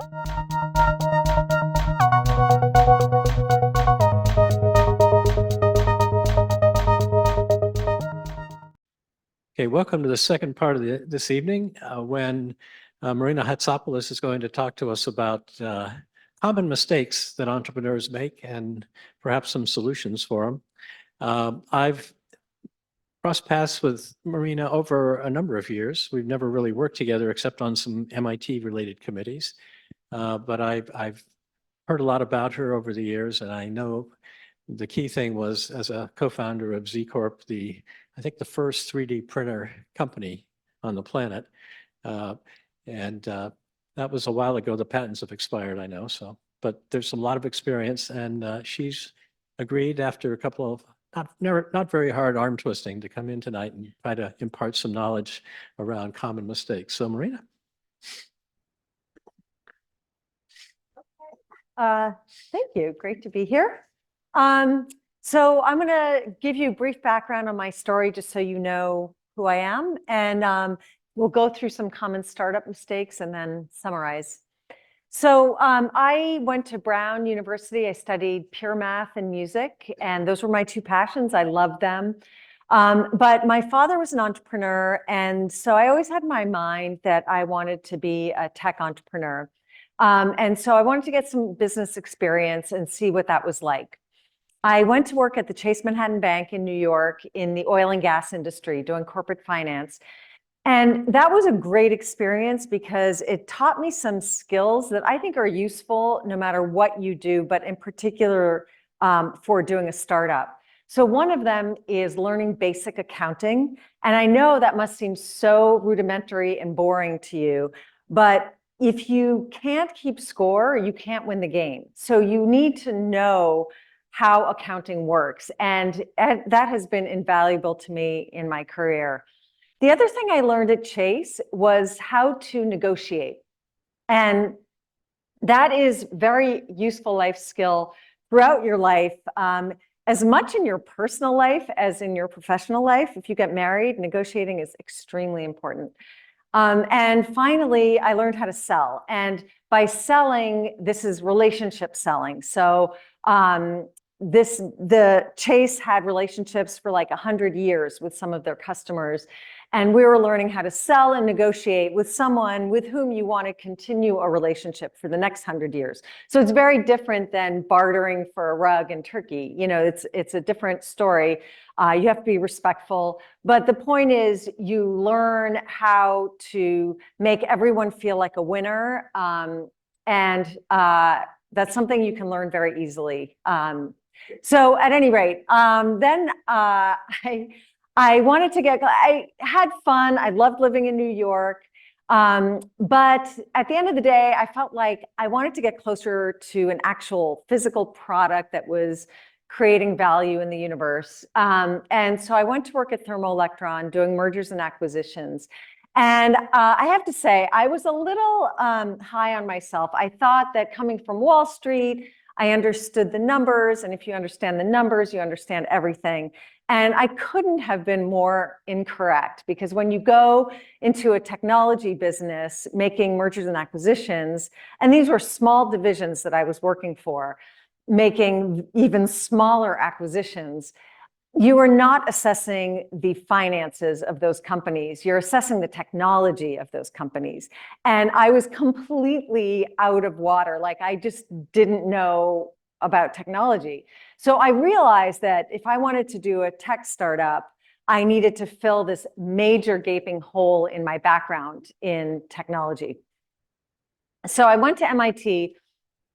Okay, welcome to the second part of this evening when Marina Hatsopoulos is going to talk to us about common mistakes that entrepreneurs make and perhaps some solutions for them. I've crossed paths with Marina over a number of years. We've never really worked together except on some MIT-related committees, but I've heard a lot about her over the years, and I know the key thing was, as a co-founder of Z Corp, I think the first 3D printer company on the planet. That was a while ago. The patents have expired, I know. But there's a lot of experience, and she's agreed after a couple of not very hard arm twisting to come in tonight and try to impart some knowledge around common mistakes. So, Marina. Thank you. Great to be here. So I'm going to give you a brief background on my story just so you know who I am. And we'll go through some common startup mistakes and then summarize. So I went to Brown University. I studied pure math and music, and those were my two passions. I loved them. But my father was an entrepreneur, and so I always had in my mind that I wanted to be a tech entrepreneur. And so I wanted to get some business experience and see what that was like. I went to work at the Chase Manhattan Bank in New York in the oil and gas industry doing corporate finance. And that was a great experience because it taught me some skills that I think are useful no matter what you do, but in particular for doing a startup. So one of them is learning basic accounting. And I know that must seem so rudimentary and boring to you, but if you can't keep score, you can't win the game. So you need to know how accounting works. And that has been invaluable to me in my career. The other thing I learned at Chase was how to negotiate. And that is very useful life skill throughout your life, as much in your personal life as in your professional life. If you get married, negotiating is extremely important. And finally, I learned how to sell. And by selling, this is relationship selling. So the Chase had relationships for like 100 years with some of their customers. And we were learning how to sell and negotiate with someone with whom you want to continue a relationship for the next 100 years. So it's very different than bartering for a rug in Turkey. You know, it's a different story. You have to be respectful. But the point is you learn how to make everyone feel like a winner. And that's something you can learn very easily. So at any rate, then I wanted to I had fun. I loved living in New York. But at the end of the day, I felt like I wanted to get closer to an actual physical product that was creating value in the universe. And so I went to work at Thermo Electron doing mergers and acquisitions. And I have to say, I was a little high on myself. I thought that coming from Wall Street, I understood the numbers. And if you understand the numbers, you understand everything. And I couldn't have been more incorrect, because when you go into a technology business making mergers and acquisitions, and these were small divisions that I was working for, making even smaller acquisitions, you are not assessing the finances of those companies. You're assessing the technology of those companies. And I was completely out of water. Like, I just didn't know about technology. So I realized that if I wanted to do a tech startup, I needed to fill this major gaping hole in my background in technology. So I went to MIT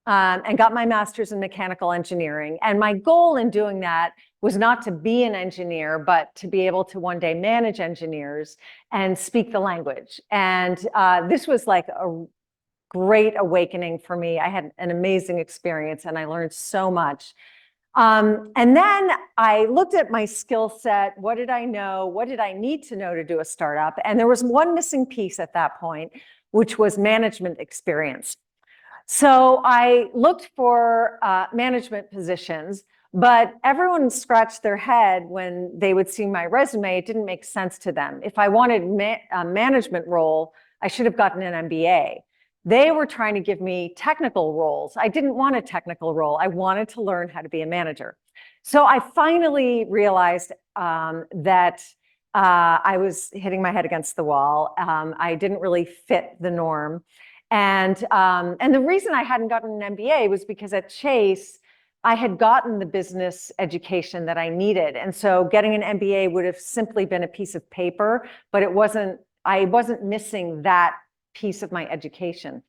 and got my master's in mechanical engineering. And my goal in doing that was not to be an engineer, but to be able to one day manage engineers and speak the language. And this was like a great awakening for me. I had an amazing experience and I learned so much. And then I looked at my skill set. What did I know? What did I need to know to do a startup? And there was one missing piece at that point, which was management experience. So I looked for management positions, but everyone scratched their head when they would see my resume. It didn't make sense to them. If I wanted a management role, I should have gotten an MBA. They were trying to give me technical roles. I didn't want a technical role. I wanted to learn how to be a manager. So I finally realized that I was hitting my head against the wall. I didn't really fit the norm. And the reason I hadn't gotten an MBA was because at Chase, I had gotten the business education that I needed. And so getting an MBA would have simply been a piece of paper, but I wasn't missing that piece of my education.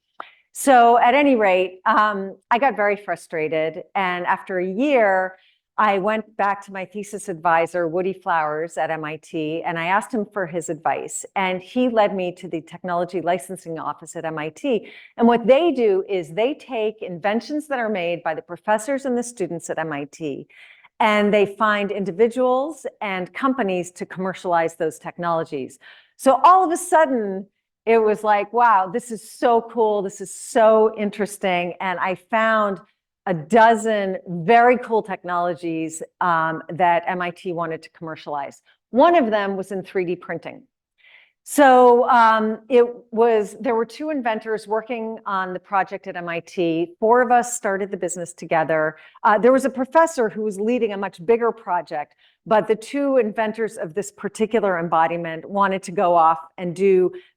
So at any rate, I got very frustrated. And after a year, I went back to my thesis advisor, Woody Flowers at MIT, and I asked him for his advice. And he led me to the technology licensing office at MIT. And what they do is they take inventions that are made by the professors and the students at MIT, and they find individuals and companies to commercialize those technologies. So all of a sudden, it was like, wow, this is so cool. This is so interesting. And I found a dozen very cool technologies that MIT wanted to commercialize. One of them was in 3D printing. So there were two inventors working on the project at MIT. Four of us started the business together. There was a professor who was leading a much bigger project, but the two inventors of this particular embodiment wanted to go off and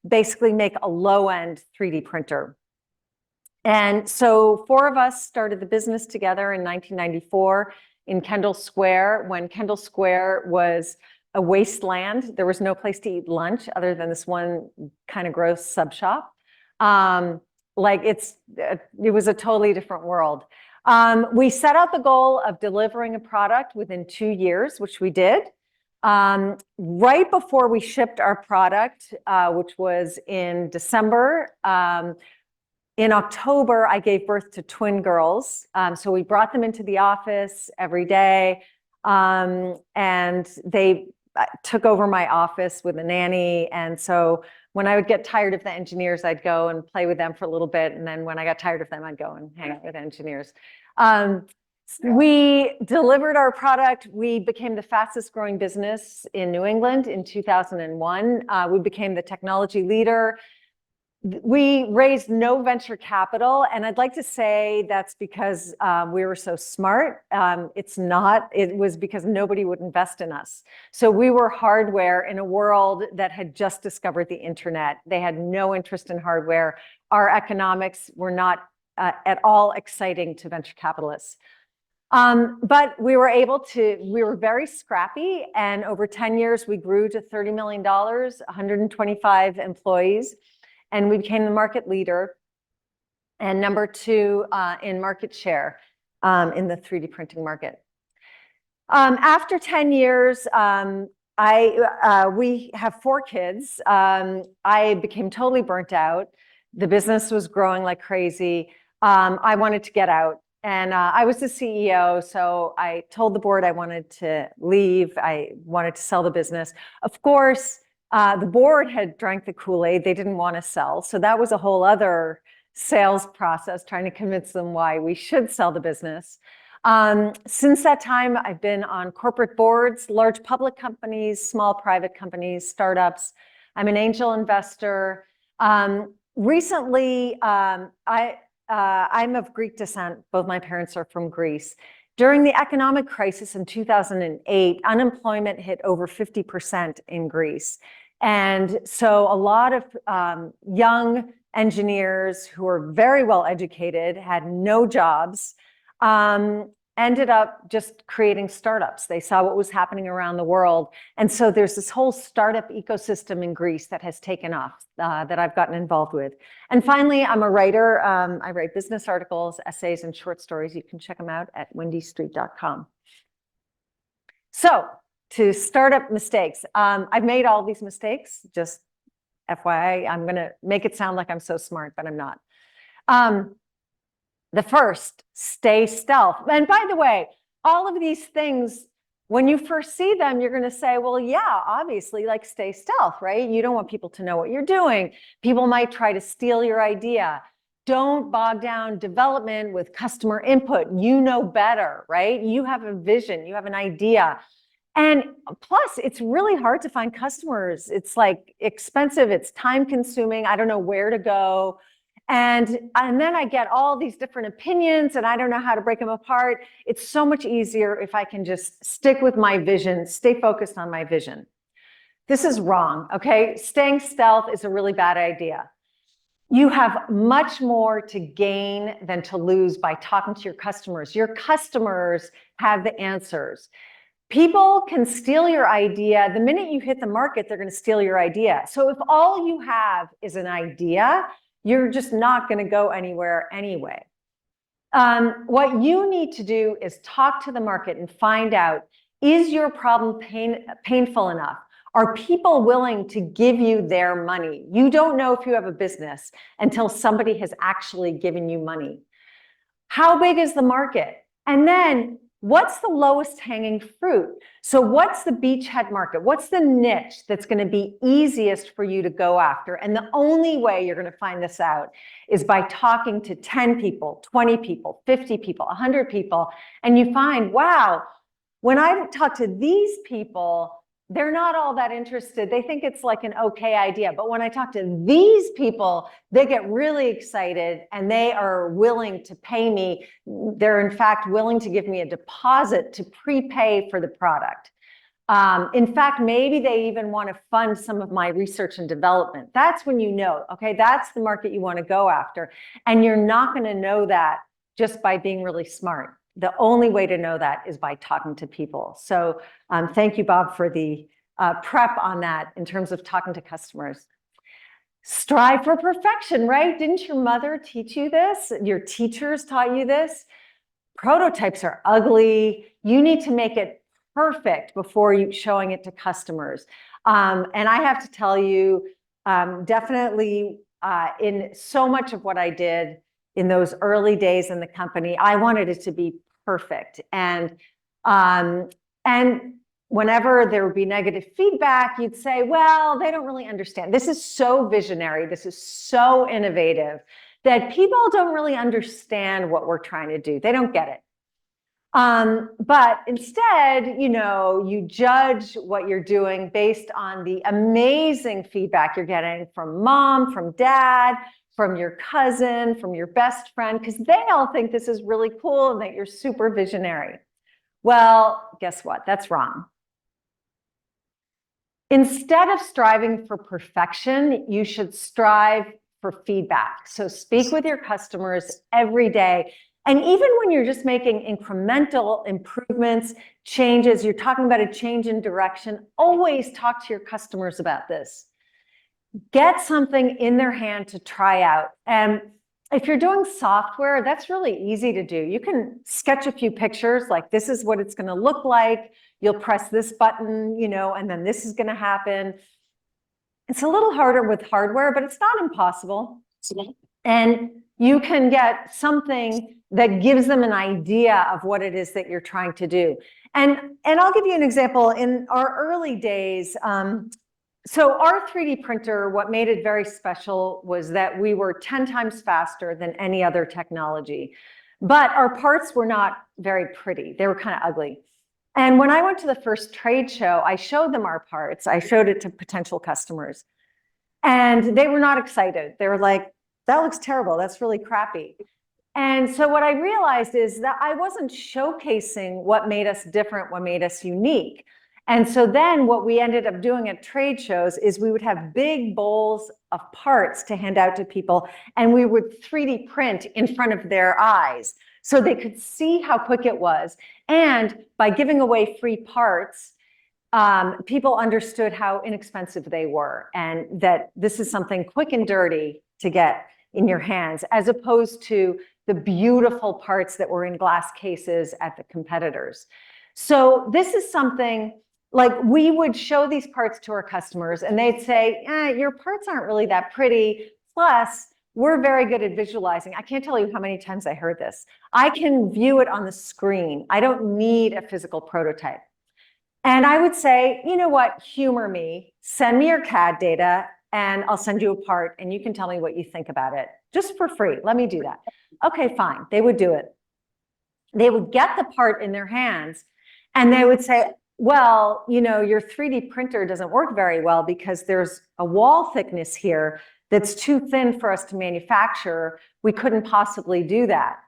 basically make a low-end 3D printer. And so four of us started the business together in 1994 in Kendall Square, when Kendall Square was a wasteland. There was no place to eat lunch other than this one kind of gross sub shop. It was a totally different world. We set out the goal of delivering a product within 2 years, which we did. Right before we shipped our product, which was in December, in October, I gave birth to twin girls. So we brought them into the office every day, and they took over my office with a nanny. And so when I would get tired of the engineers, I'd go and play with them for a little bit. And then when I got tired of them, I'd go and hang out with engineers. We delivered our product. We became the fastest growing business in New England in 2001. We became the technology leader. We raised no venture capital, and I'd like to say that's because we were so smart. It's not. It was because nobody would invest in us. So we were hardware in a world that had just discovered the internet. They had no interest in hardware. Our economics were not at all exciting to venture capitalists. But we were very scrappy, and over 10 years, we grew to $30 million, 125 employees. And we became the market leader and number 2 in market share in the 3D printing market. After 10 years, we have 4 kids. I became totally burnt out. The business was growing like crazy. I wanted to get out. And I was the CEO, so I told the board I wanted to leave. I wanted to sell the business. Of course, the board had drank the Kool-Aid. They didn't want to sell. So that was a whole other sales process, trying to convince them why we should sell the business. Since that time, I've been on corporate boards, large public companies, small private companies, startups. I'm an angel investor. Recently, I'm of Greek descent. Both my parents are from Greece. During the economic crisis in 2008, unemployment hit over 50% in Greece. And so a lot of young engineers who were very well educated, had no jobs, ended up just creating startups. They saw what was happening around the world. And so there's this whole startup ecosystem in Greece that has taken off that I've gotten involved with. And finally, I'm a writer. I write business articles, essays, and short stories. You can check them out at wendystreet.com. So to startup mistakes, I've made all these mistakes, just FYI. I'm going to make it sound like I'm so smart, but I'm not. The first, stay stealth. And by the way, all of these things, when you first see them, you're going to say, well, yeah, obviously, like stay stealth, right? You don't want people to know what you're doing. People might try to steal your idea. Don't bog down development with customer input. You know better, right? You have a vision, you have an idea. And plus, it's really hard to find customers. It's like expensive, it's time consuming. I don't know where to go. And then I get all these different opinions and I don't know how to break them apart. It's so much easier if I can just stick with my vision, stay focused on my vision. This is wrong, okay? Staying stealth is a really bad idea. You have much more to gain than to lose by talking to your customers. Your customers have the answers. People can steal your idea. The minute you hit the market, they're going to steal your idea. So if all you have is an idea, you're just not going to go anywhere anyway. What you need to do is talk to the market and find out, is your problem painful enough? Are people willing to give you their money? You don't know if you have a business until somebody has actually given you money. How big is the market? And then what's the lowest hanging fruit? So what's the beachhead market? What's the niche that's going to be easiest for you to go after? And the only way you're going to find this out is by talking to 10 people, 20 people, 50 people, 100 people. And you find, wow, when I talk to these people, they're not all that interested. They think it's like an okay idea. But when I talk to these people, they get really excited and they are willing to pay me. They're in fact willing to give me a deposit to prepay for the product. In fact, maybe they even want to fund some of my research and development. That's when you know, okay, that's the market you want to go after. And you're not going to know that just by being really smart. The only way to know that is by talking to people. So thank you, Bob, for the prep on that in terms of talking to customers. Strive for perfection, right? Didn't your mother teach you this? Your teachers taught you this? Prototypes are ugly. You need to make it perfect before you showing it to customers. And I have to tell you, definitely in so much of what I did in those early days in the company, I wanted it to be perfect. And whenever there would be negative feedback, you'd say, well, they don't really understand. This is so visionary. This is so innovative that people don't really understand what we're trying to do. They don't get it. But instead, you judge what you're doing based on the amazing feedback you're getting from mom, from dad, from your cousin, from your best friend, because they all think this is really cool and that you're super visionary. Well, guess what? That's wrong. Instead of striving for perfection, you should strive for feedback. So speak with your customers every day. And even when you're just making incremental improvements, changes, you're talking about a change in direction, always talk to your customers about this. Get something in their hand to try out. And if you're doing software, that's really easy to do. You can sketch a few pictures, like this is what it's going to look like. You'll press this button, and then this is going to happen. It's a little harder with hardware, but it's not impossible. And you can get something that gives them an idea of what it is that you're trying to do. And I'll give you an example. In our early days, so our 3D printer, what made it very special was that we were 10 times faster than any other technology. But our parts were not very pretty. They were kind of ugly. And when I went to the first trade show, I showed them our parts. I showed it to potential customers. And they were not excited. They were like, that looks terrible. That's really crappy. And so what I realized is that I wasn't showcasing what made us different, what made us unique. And so then what we ended up doing at trade shows is we would have big bowls of parts to hand out to people, and we would 3D print in front of their eyes so they could see how quick it was. And by giving away free parts, people understood how inexpensive they were and that this is something quick and dirty to get in your hands, as opposed to the beautiful parts that were in glass cases at the competitors. So this is something like we would show these parts to our customers and they'd say, your parts aren't really that pretty. Plus, we're very good at visualizing. I can't tell you how many times I heard this. I can view it on the screen. I don't need a physical prototype. And I would say, you know what, humor me, send me your CAD data and I'll send you a part and you can tell me what you think about it, just for free. Let me do that. Okay, fine. They would do it. They would get the part in their hands and they would say, well, your 3D printer doesn't work very well because there's a wall thickness here that's too thin for us to manufacture. We couldn't possibly do that.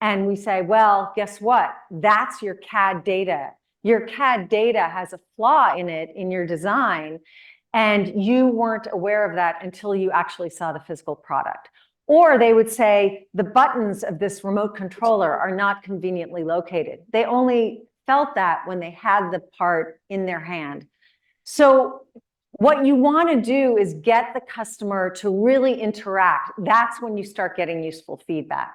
And we say, well, guess what? That's your CAD data. Your CAD data has a flaw in it in your design, and you weren't aware of that until you actually saw the physical product. Or they would say, the buttons of this remote controller are not conveniently located. They only felt that when they had the part in their hand. So what you want to do is get the customer to really interact. That's when you start getting useful feedback.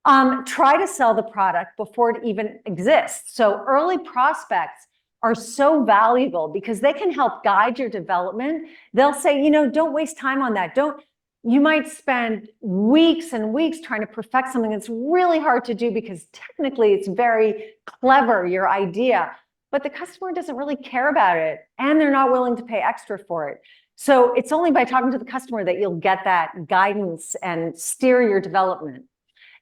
Try to sell the product before it even exists. So early prospects are so valuable because they can help guide your development. They'll say, don't waste time on that. You might spend weeks and weeks trying to perfect something that's really hard to do because technically it's very clever, your idea, but the customer doesn't really care about it and they're not willing to pay extra for it. So it's only by talking to the customer that you'll get that guidance and steer your development.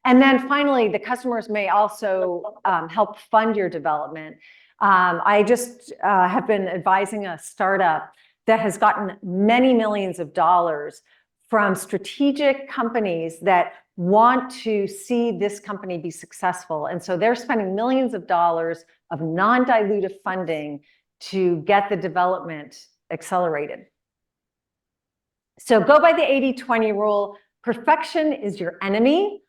And then finally, the customers may also help fund your development. I just have been advising a startup that has gotten many millions of dollars from strategic companies that want to see this company be successful. And so they're spending millions of dollars of non-dilutive funding to get the development accelerated. So go by the 80-20 rule. Perfection is your enemy.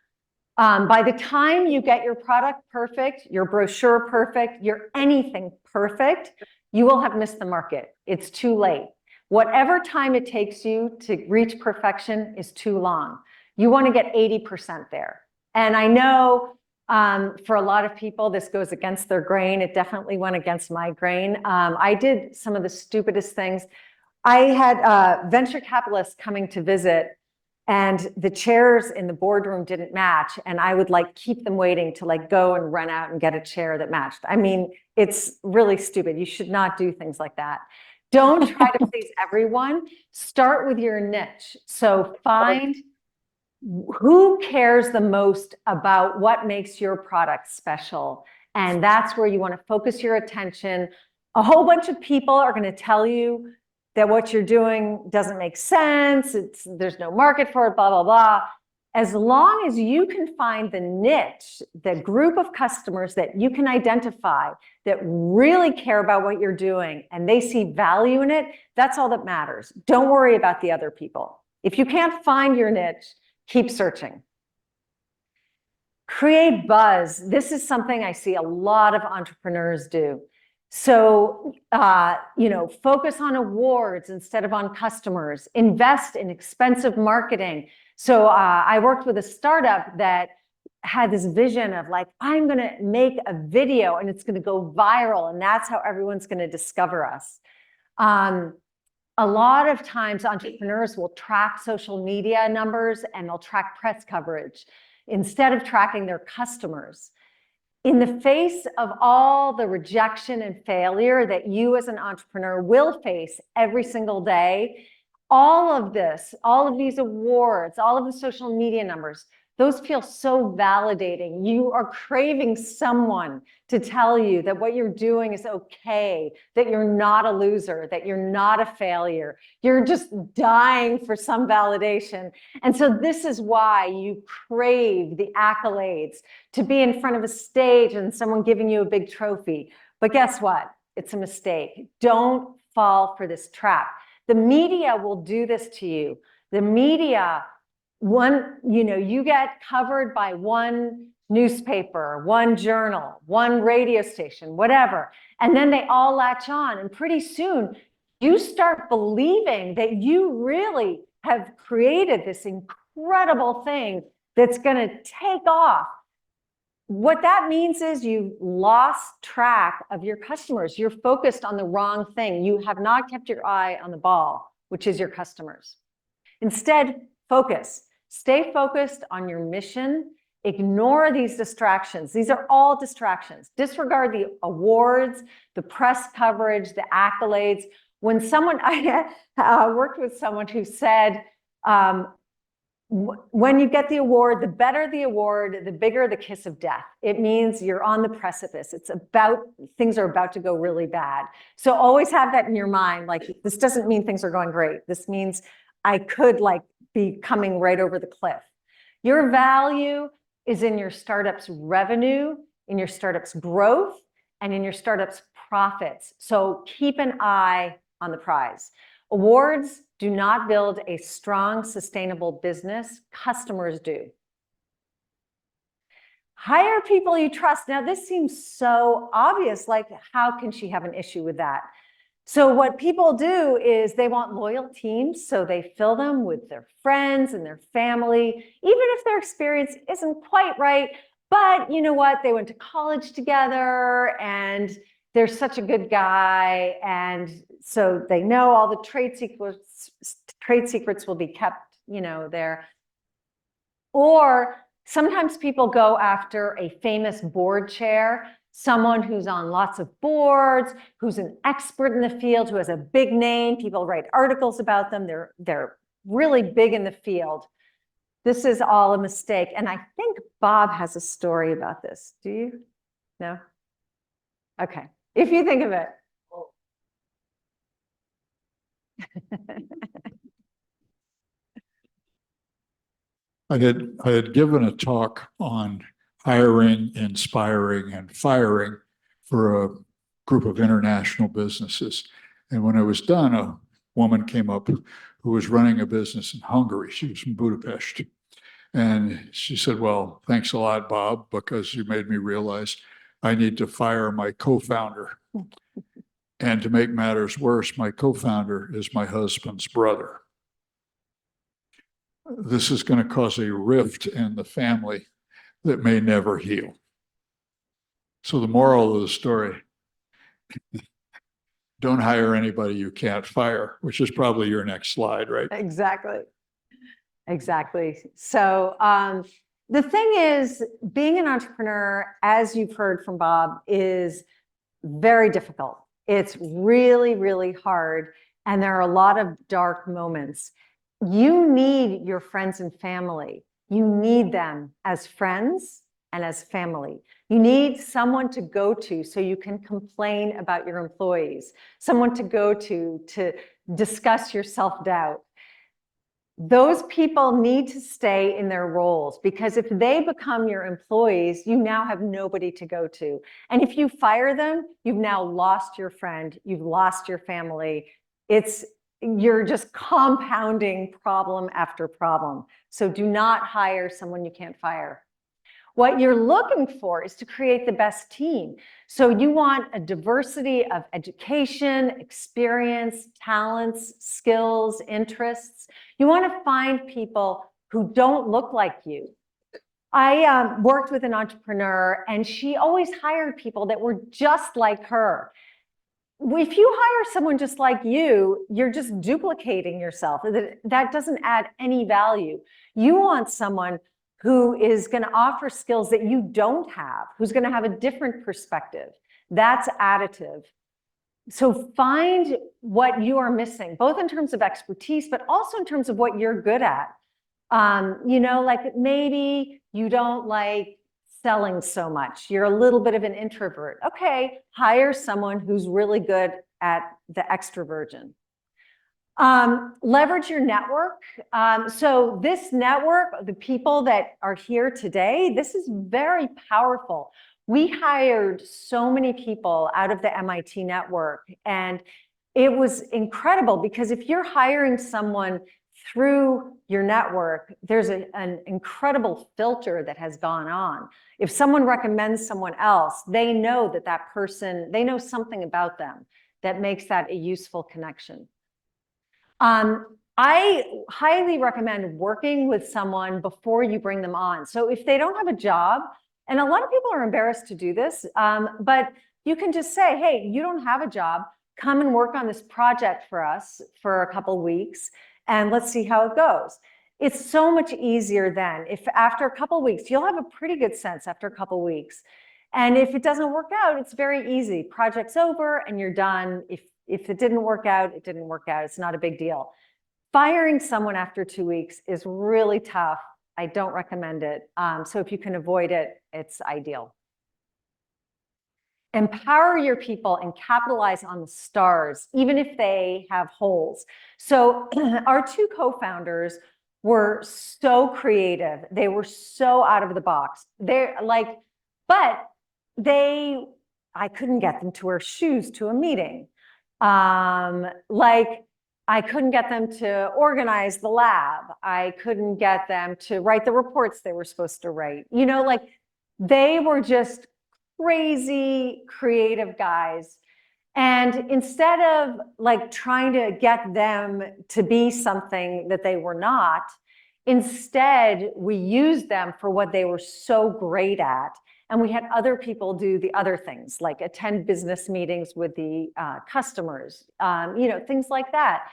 By the time you get your product perfect, your brochure perfect, your anything perfect, you will have missed the market. It's too late. Whatever time it takes you to reach perfection is too long. You want to get 80% there. And I know for a lot of people, this goes against their grain. It definitely went against my grain. I did some of the stupidest things. I had venture capitalists coming to visit, and the chairs in the boardroom didn't match. And I would keep them waiting to go and run out and get a chair that matched. I mean, it's really stupid. You should not do things like that. Don't try to please everyone. Start with your niche. So find who cares the most about what makes your product special. And that's where you want to focus your attention. A whole bunch of people are going to tell you that what you're doing doesn't make sense. There's no market for it, blah, blah, blah. As long as you can find the niche, the group of customers that you can identify that really care about what you're doing and they see value in it, that's all that matters. Don't worry about the other people. If you can't find your niche, keep searching. Create buzz. This is something I see a lot of entrepreneurs do. So, focus on awards instead of on customers. Invest in expensive marketing. So I worked with a startup that had this vision of I'm going to make a video and it's going to go viral, and that's how everyone's going to discover us. A lot of times entrepreneurs will track social media numbers and they'll track press coverage instead of tracking their customers. In the face of all the rejection and failure that you as an entrepreneur will face every single day, all of these awards, all of the social media numbers, those feel so validating. You are craving someone to tell you that what you're doing is okay, that you're not a loser, that you're not a failure. You're just dying for some validation. And so this is why you crave the accolades, to be in front of a stage and someone giving you a big trophy. But guess what? It's a mistake. Don't fall for this trap. The media will do this to you. The media, you get covered by one newspaper, one journal, one radio station, whatever, and then they all latch on. And pretty soon you start believing that you really have created this incredible thing that's going to take off. What that means is you've lost track of your customers. You're focused on the wrong thing. You have not kept your eye on the ball, which is your customers. Instead, focus. Stay focused on your mission. Ignore these distractions. These are all distractions. Disregard the awards, the press coverage, the accolades. I worked with someone who said, when you get the award, the better the award, the bigger the kiss of death. It means you're on the precipice. Things are about to go really bad. So always have that in your mind. This doesn't mean things are going great. This means I could like be coming right over the cliff. Your value is in your startup's revenue, in your startup's growth, and in your startup's profits. So keep an eye on the prize. Awards do not build a strong, sustainable business. Customers do. Hire people you trust. Now, this seems so obvious, like how can she have an issue with that? So what people do is they want loyal teams, so they fill them with their friends and their family, even if their experience isn't quite right. But you know what? They went to college together and they're such a good guy. And so they know all the trade secrets will be kept, there. Or sometimes people go after a famous board chair, someone who's on lots of boards, who's an expert in the field, who has a big name. People write articles about them. They're really big in the field. This is all a mistake. And I think Bob has a story about this. Do you? No? Okay. If you think of it. I had given a talk on hiring, inspiring, and firing for a group of international businesses. And when I was done, a woman came up who was running a business in Hungary. She was from Budapest. And she said, well, thanks a lot, Bob, because you made me realize I need to fire my co-founder. And to make matters worse, my co-founder is my husband's brother. This is going to cause a rift in the family that may never heal. So the moral of the story, don't hire anybody you can't fire, which is probably your next slide, right? Exactly. Exactly. So the thing is, being an entrepreneur, as you've heard from Bob, is very difficult. It's really, really hard. And there are a lot of dark moments. You need your friends and family. You need them as friends and as family. You need someone to go to so you can complain about your employees, someone to go to discuss your self-doubt. Those people need to stay in their roles, because if they become your employees, you now have nobody to go to. And if you fire them, you've now lost your friend, you've lost your family. You're just compounding problem after problem. So do not hire someone you can't fire. What you're looking for is to create the best team. So you want a diversity of education, experience, talents, skills, interests. You want to find people who don't look like you. I worked with an entrepreneur, and she always hired people that were just like her. If you hire someone just like you, you're just duplicating yourself. That doesn't add any value. You want someone who is going to offer skills that you don't have, who's going to have a different perspective. That's additive. So find what you are missing, both in terms of expertise, but also in terms of what you're good at. Like maybe you don't like selling so much. You're a little bit of an introvert. Okay, hire someone who's really good at the extroversion. Leverage your network. So this network, the people that are here today, this is very powerful. We hired so many people out of the MIT network, and it was incredible, because if you're hiring someone through your network, there's an incredible filter that has gone on. If someone recommends someone else, they know that person, they know something about them that makes that a useful connection. I highly recommend working with someone before you bring them on. So if they don't have a job, and a lot of people are embarrassed to do this, but you can just say, hey, you don't have a job, come and work on this project for us for a couple weeks, and let's see how it goes. It's so much easier then. If after a couple weeks, you'll have a pretty good sense after a couple weeks. And if it doesn't work out, it's very easy. Project's over and you're done. If it didn't work out, it didn't work out. It's not a big deal. Firing someone after 2 weeks is really tough. I don't recommend it. So if you can avoid it, it's ideal. Empower your people and capitalize on the stars, even if they have holes. So our two co-founders were so creative. They were so out of the box. They're like, but I couldn't get them to wear shoes to a meeting. Like, I couldn't get them to organize the lab. I couldn't get them to write the reports they were supposed to write. You know, like, they were just crazy creative guys. And instead of like trying to get them to be something that they were not, instead we used them for what they were so great at. And we had other people do the other things, like attend business meetings with the customers, you know, things like that.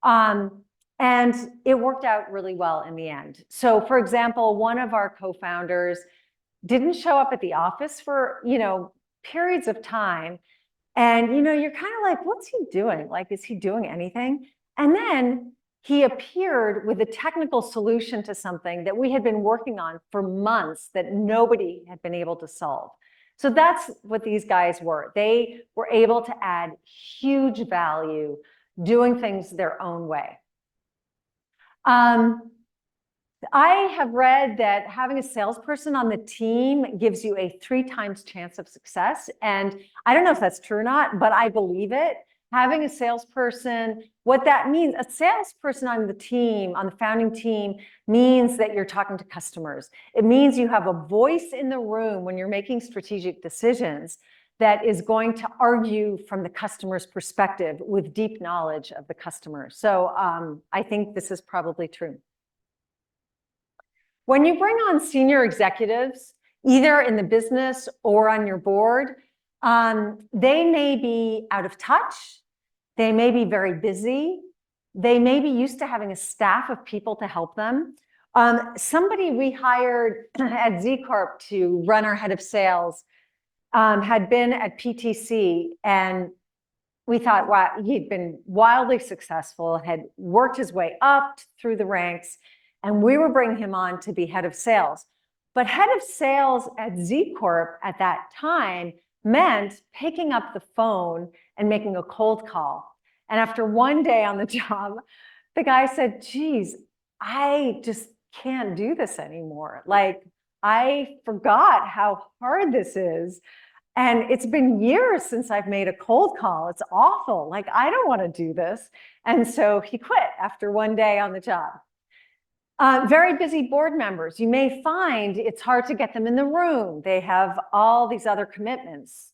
And it worked out really well in the end. So for example, one of our co-founders didn't show up at the office for, you know, periods of time. And, you know, you're kind of like, what's he doing? Like, is he doing anything? And then he appeared with a technical solution to something that we had been working on for months that nobody had been able to solve. So that's what these guys were. They were able to add huge value doing things their own way. I have read that having a salesperson on the team gives you a 3 times chance of success. And I don't know if that's true or not, but I believe it. Having a salesperson, what that means, a salesperson on the team, on the founding team, means that you're talking to customers. It means you have a voice in the room when you're making strategic decisions that is going to argue from the customer's perspective with deep knowledge of the customer. So I think this is probably true. When you bring on senior executives, either in the business or on your board, they may be out of touch. They may be very busy. They may be used to having a staff of people to help them. Somebody we hired at Z Corp to run our head of sales had been at PTC, and we thought, wow, he'd been wildly successful, had worked his way up through the ranks, and we were bringing him on to be head of sales. But head of sales at Z Corp at that time meant picking up the phone and making a cold call. And after one day on the job, the guy said, geez, I just can't do this anymore. Like, I forgot how hard this is. And it's been years since I've made a cold call. It's awful. Like, I don't want to do this. And so he quit after one day on the job. Very busy board members. You may find it's hard to get them in the room. They have all these other commitments.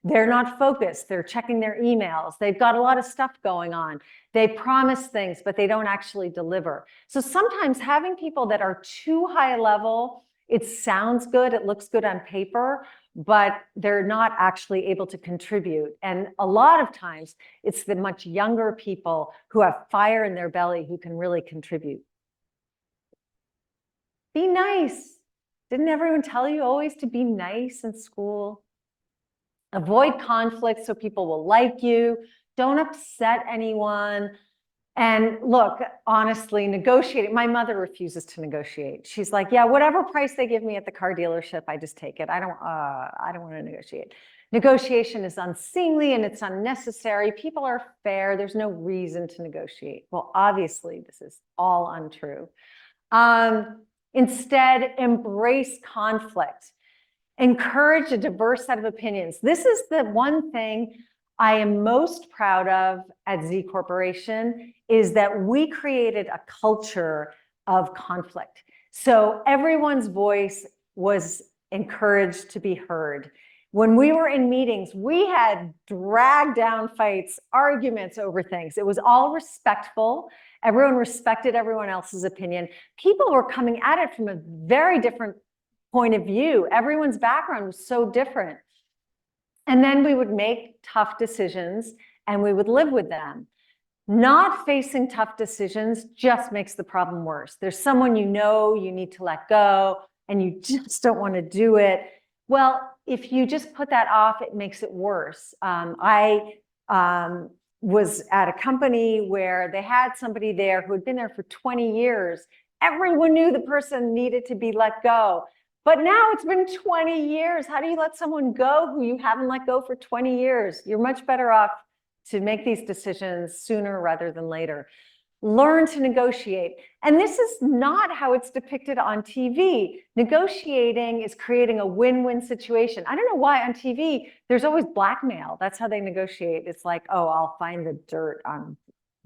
They're not focused. They're checking their emails. They've got a lot of stuff going on. They promise things, but they don't actually deliver. So sometimes having people that are too high level, it sounds good, it looks good on paper, but they're not actually able to contribute. And a lot of times it's the much younger people who have fire in their belly who can really contribute. Be nice. Didn't everyone tell you always to be nice in school? Avoid conflict so people will like you. Don't upset anyone. And look, honestly, negotiating. My mother refuses to negotiate. She's like, yeah, whatever price they give me at the car dealership, I just take it. I don't want to negotiate. Negotiation is unseemly and it's unnecessary. People are fair. There's no reason to negotiate. Well, obviously, this is all untrue. Instead, embrace conflict. Encourage a diverse set of opinions. This is the one thing I am most proud of at Z Corporation, is that we created a culture of conflict. So everyone's voice was encouraged to be heard. When we were in meetings, we had drag down fights, arguments over things. It was all respectful. Everyone respected everyone else's opinion. People were coming at it from a very different point of view. Everyone's background was so different. And then we would make tough decisions and we would live with them. Not facing tough decisions just makes the problem worse. There's someone you know you need to let go and you just don't want to do it. Well, if you just put that off, it makes it worse. I was at a company where they had somebody there who had been there for 20 years. Everyone knew the person needed to be let go. But now it's been 20 years. How do you let someone go who you haven't let go for 20 years? You're much better off to make these decisions sooner rather than later. Learn to negotiate. And this is not how it's depicted on TV. Negotiating is creating a win-win situation. I don't know why on TV, there's always blackmail. That's how they negotiate. It's like, oh, I'll find the dirt on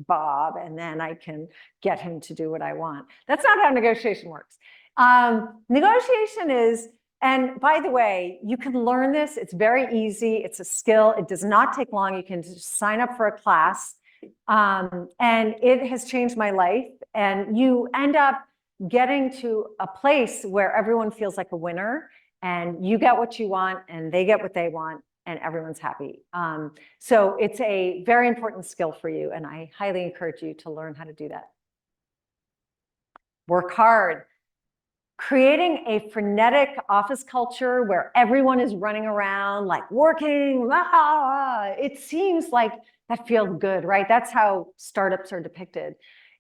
Bob and then I can get him to do what I want. That's not how negotiation works. Negotiation is, and by the way, you can learn this. It's very easy. It's a skill. It does not take long. You can just sign up for a class. And it has changed my life. And you end up getting to a place where everyone feels like a winner and you get what you want and they get what they want and everyone's happy. So it's a very important skill for you. And I highly encourage you to learn how to do that. Work hard. Creating a frenetic office culture where everyone is running around like working, it seems like that feels good, right? That's how startups are depicted.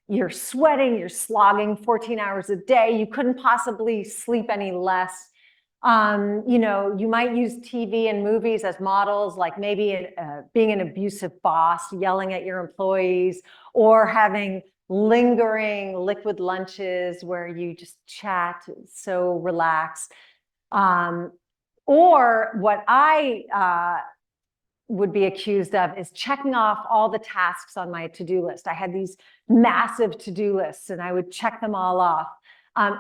You're sweating, you're slogging 14 hours a day. You couldn't possibly sleep any less. You know, you might use TV and movies as models, like maybe being an abusive boss, yelling at your employees, or having lingering liquid lunches where you just chat, so relaxed. Or what I would be accused of is checking off all the tasks on my to-do list. I had these massive to-do lists and I would check them all off.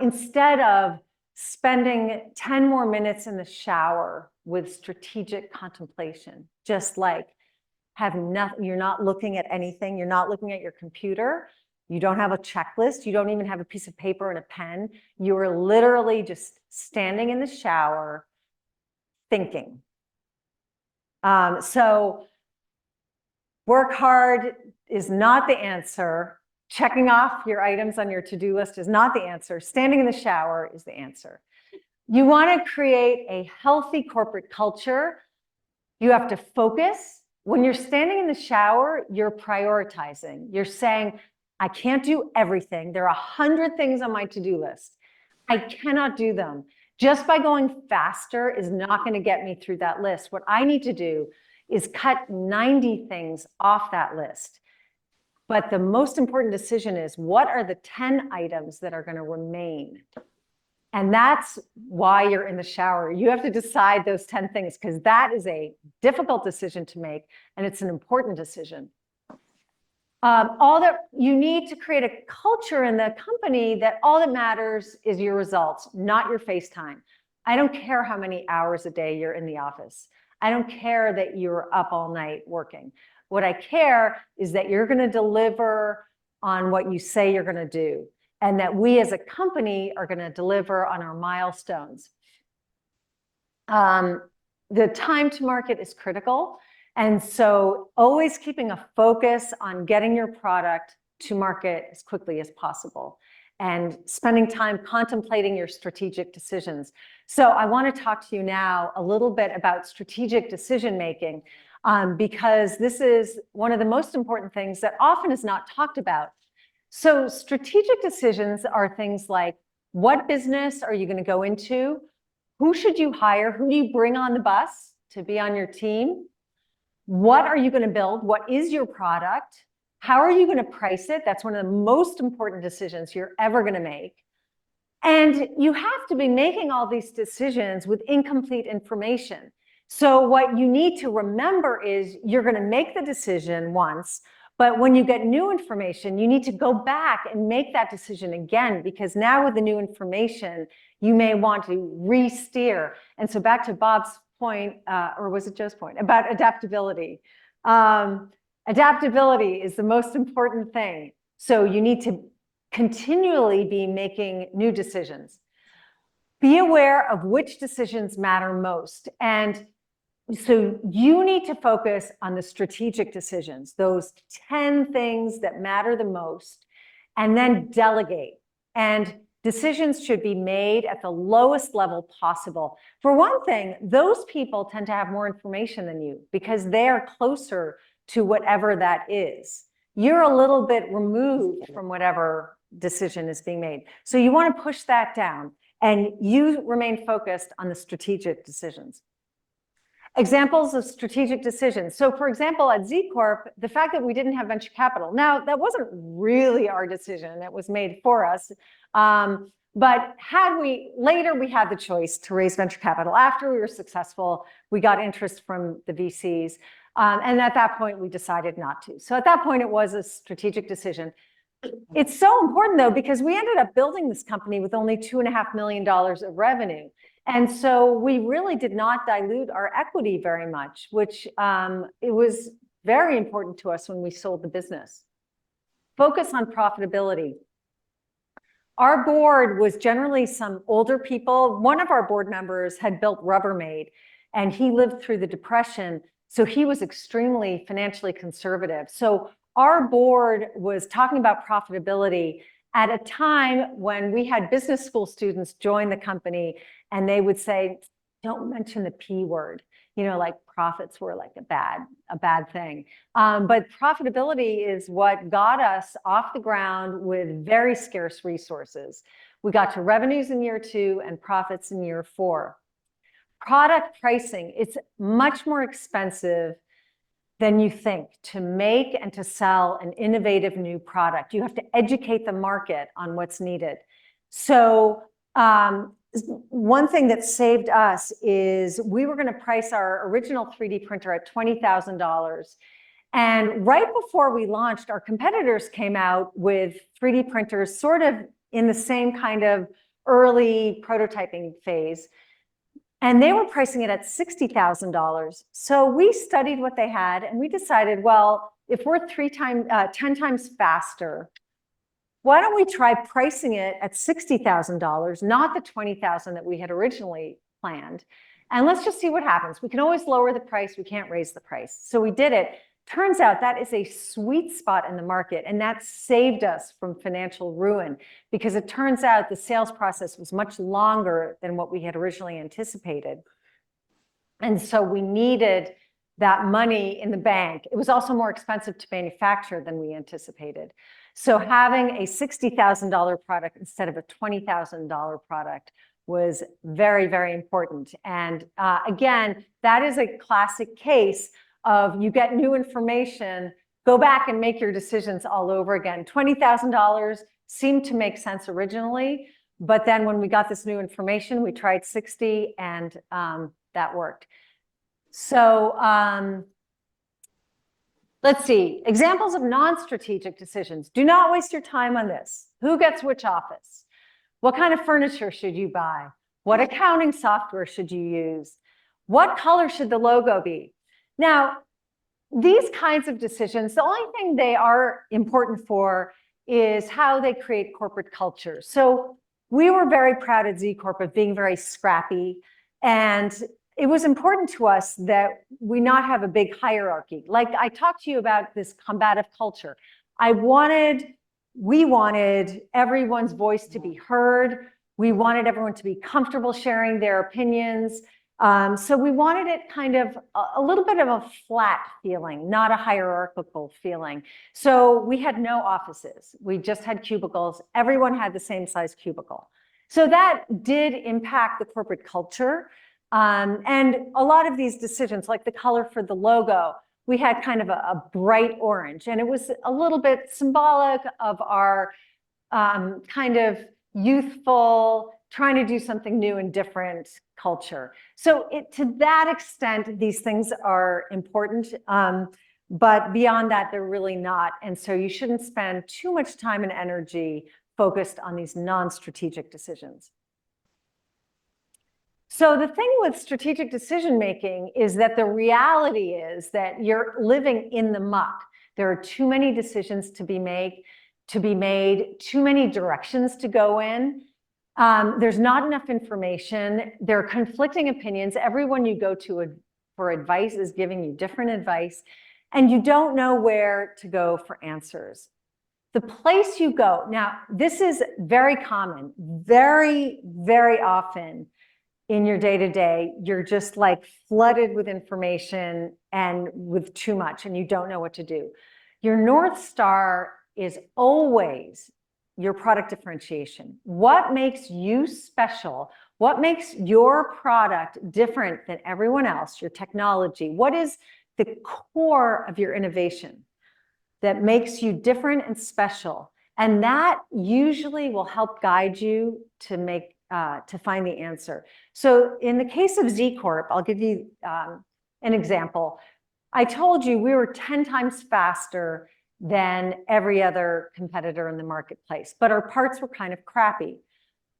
Instead of spending 10 more minutes in the shower with strategic contemplation, just like have nothing, you're not looking at anything, you're not looking at your computer, you don't have a checklist, you don't even have a piece of paper and a pen, you're literally just standing in the shower thinking. So work hard is not the answer. Checking off your items on your to-do list is not the answer. Standing in the shower is the answer. You want to create a healthy corporate culture. You have to focus. When you're standing in the shower, you're prioritizing. You're saying, I can't do everything. There are 100 things on my to-do list. I cannot do them. Just by going faster is not going to get me through that list. What I need to do is cut 90 things off that list. But the most important decision is, what are the 10 items that are going to remain? And that's why you're in the shower. You have to decide those 10 things because that is a difficult decision to make and it's an important decision. All that you need to create a culture in the company that all that matters is your results, not your face time. I don't care how many hours a day you're in the office. I don't care that you're up all night working. What I care is that you're going to deliver on what you say you're going to do, and that we as a company are going to deliver on our milestones. The time to market is critical. And so always keeping a focus on getting your product to market as quickly as possible and spending time contemplating your strategic decisions. So I want to talk to you now a little bit about strategic decision making, because this is one of the most important things that often is not talked about. So strategic decisions are things like, what business are you going to go into? Who should you hire? Who do you bring on the bus to be on your team? What are you going to build? What is your product? How are you going to price it? That's one of the most important decisions you're ever going to make. And you have to be making all these decisions with incomplete information. So what you need to remember is you're going to make the decision once, but when you get new information, you need to go back and make that decision again, because now with the new information, you may want to re-steer. And so back to Bob's point, or was it Joe's point, about adaptability. Adaptability is the most important thing. So you need to continually be making new decisions. Be aware of which decisions matter most. And so you need to focus on the strategic decisions, those 10 things that matter the most, and then delegate. And decisions should be made at the lowest level possible. For one thing, those people tend to have more information than you because they are closer to whatever that is. You're a little bit removed from whatever decision is being made. So you want to push that down and you remain focused on the strategic decisions. Examples of strategic decisions. So for example, at Z Corp, the fact that we didn't have venture capital. Now, that wasn't really our decision. It was made for us. But later we had the choice to raise venture capital. After we were successful, we got interest from the VCs. And at that point, we decided not to. So at that point, it was a strategic decision. It's so important, though, because we ended up building this company with only $2.5 million of revenue. And so we really did not dilute our equity very much, which it was very important to us when we sold the business. Focus on profitability. Our board was generally some older people. One of our board members had built Rubbermaid, and he lived through the Depression, so he was extremely financially conservative. So our board was talking about profitability at a time when we had business school students join the company, and they would say, don't mention the P word. You know, like profits were like a bad thing. But profitability is what got us off the ground with very scarce resources. We got to revenues in year 2 and profits in year 4. Product pricing, it's much more expensive than you think to make and to sell an innovative new product. You have to educate the market on what's needed. So one thing that saved us is we were going to price our original 3D printer at $20,000. And right before we launched, our competitors came out with 3D printers sort of in the same kind of early prototyping phase. And they were pricing it at $60,000. So we studied what they had, and we decided, well, if we're 10 times faster, why don't we try pricing it at $60,000, not the $20,000 that we had originally planned? And let's just see what happens. We can always lower the price. We can't raise the price. So we did it. Turns out that is a sweet spot in the market, and that saved us from financial ruin, because it turns out the sales process was much longer than what we had originally anticipated. And so we needed that money in the bank. It was also more expensive to manufacture than we anticipated. So having a $60,000 product instead of a $20,000 product was very, very important. And again, that is a classic case of you get new information, go back and make your decisions all over again. $20,000 seemed to make sense originally, but then when we got this new information, we tried 60 and that worked. So let's see, examples of non-strategic decisions. Do not waste your time on this. Who gets which office? What kind of furniture should you buy? What accounting software should you use? What color should the logo be? Now, these kinds of decisions, the only thing they are important for is how they create corporate culture. So we were very proud at Z Corp of being very scrappy, and it was important to us that we not have a big hierarchy. Like I talked to you about this combative culture. We wanted everyone's voice to be heard. We wanted everyone to be comfortable sharing their opinions. So we wanted it kind of a little bit of a flat feeling, not a hierarchical feeling. So we had no offices. We just had cubicles. Everyone had the same size cubicle. So that did impact the corporate culture. And a lot of these decisions, like the color for the logo, we had kind of a bright orange, and it was a little bit symbolic of our kind of youthful, trying to do something new and different culture. So to that extent, these things are important, but beyond that, they're really not. And so you shouldn't spend too much time and energy focused on these non-strategic decisions. So the thing with strategic decision-making is that the reality is that you're living in the muck. There are too many decisions to be made, too many directions to go in. There's not enough information. There are conflicting opinions. Everyone you go to for advice is giving you different advice, and you don't know where to go for answers. The place you go, now this is very common, very, very often in your day-to-day, you're just like flooded with information and with too much, and you don't know what to do. Your North Star is always your product differentiation. What makes you special? What makes your product different than everyone else, your technology? What is the core of your innovation that makes you different and special? And that usually will help guide you to make to find the answer. So in the case of Z Corp, I'll give you an example. I told you we were 10 times faster than every other competitor in the marketplace, but our parts were kind of crappy.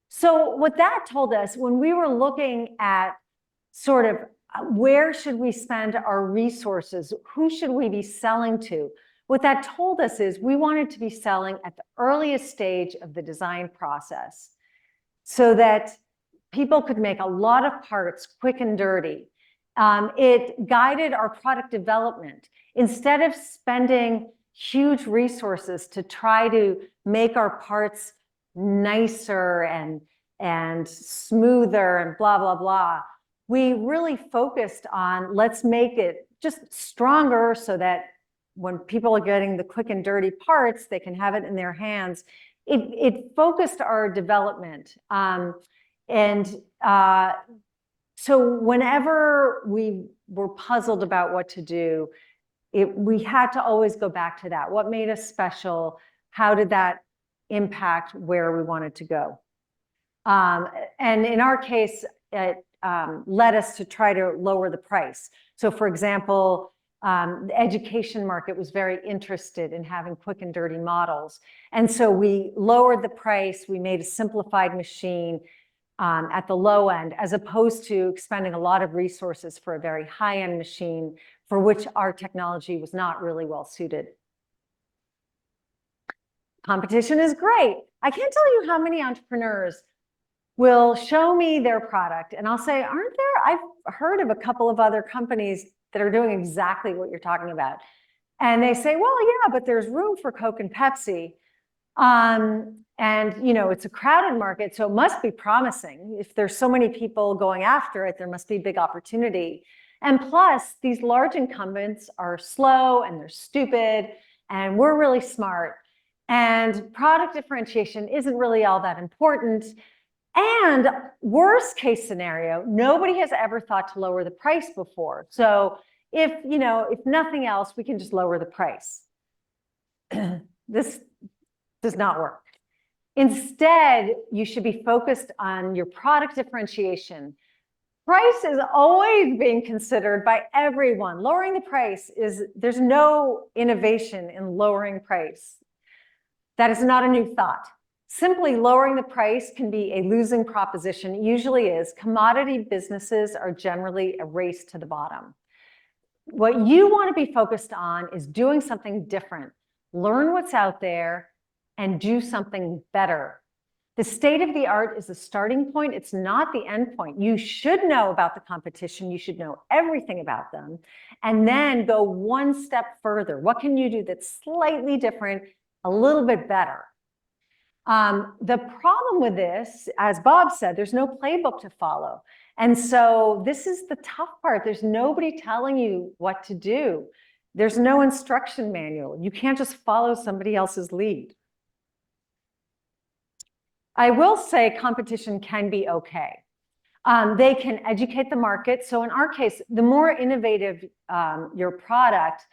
So what that told us when we were looking at sort of where should we spend our resources, who should we be selling to, what that told us is we wanted to be selling at the earliest stage of the design process so that people could make a lot of parts quick and dirty. It guided our product development. Instead of spending huge resources to try to make our parts nicer and smoother and blah, blah, blah, we really focused on let's make it just stronger so that when people are getting the quick and dirty parts, they can have it in their hands. It focused our development. So whenever we were puzzled about what to do, we had to always go back to that. What made us special? How did that impact where we wanted to go? And in our case, it led us to try to lower the price. So for example, the education market was very interested in having quick and dirty models. And so we lowered the price, we made a simplified machine at the low end, as opposed to expending a lot of resources for a very high-end machine for which our technology was not really well suited. Competition is great. I can't tell you how many entrepreneurs will show me their product and I'll say, aren't there, I've heard of a couple of other companies that are doing exactly what you're talking about. And they say, well, yeah, but there's room for Coke and Pepsi. And, you know, it's a crowded market, so it must be promising. If there's so many people going after it, there must be big opportunity. And plus, these large incumbents are slow and they're stupid, and we're really smart. And product differentiation isn't really all that important. And worst case scenario, nobody has ever thought to lower the price before. So if nothing else, we can just lower the price. This does not work. Instead, you should be focused on your product differentiation. Price is always being considered by everyone. Lowering the price there's no innovation in lowering price. That is not a new thought. Simply lowering the price can be a losing proposition. It usually is. Commodity businesses are generally a race to the bottom. What you want to be focused on is doing something different. Learn what's out there and do something better. The state of the art is the starting point. It's not the end point. You should know about the competition. You should know everything about them. And then go one step further. What can you do that's slightly different, a little bit better? The problem with this, as Bob said, there's no playbook to follow. And so this is the tough part. There's nobody telling you what to do. There's no instruction manual. You can't just follow somebody else's lead. I will say competition can be okay. They can educate the market. So in our case, the more innovative your product,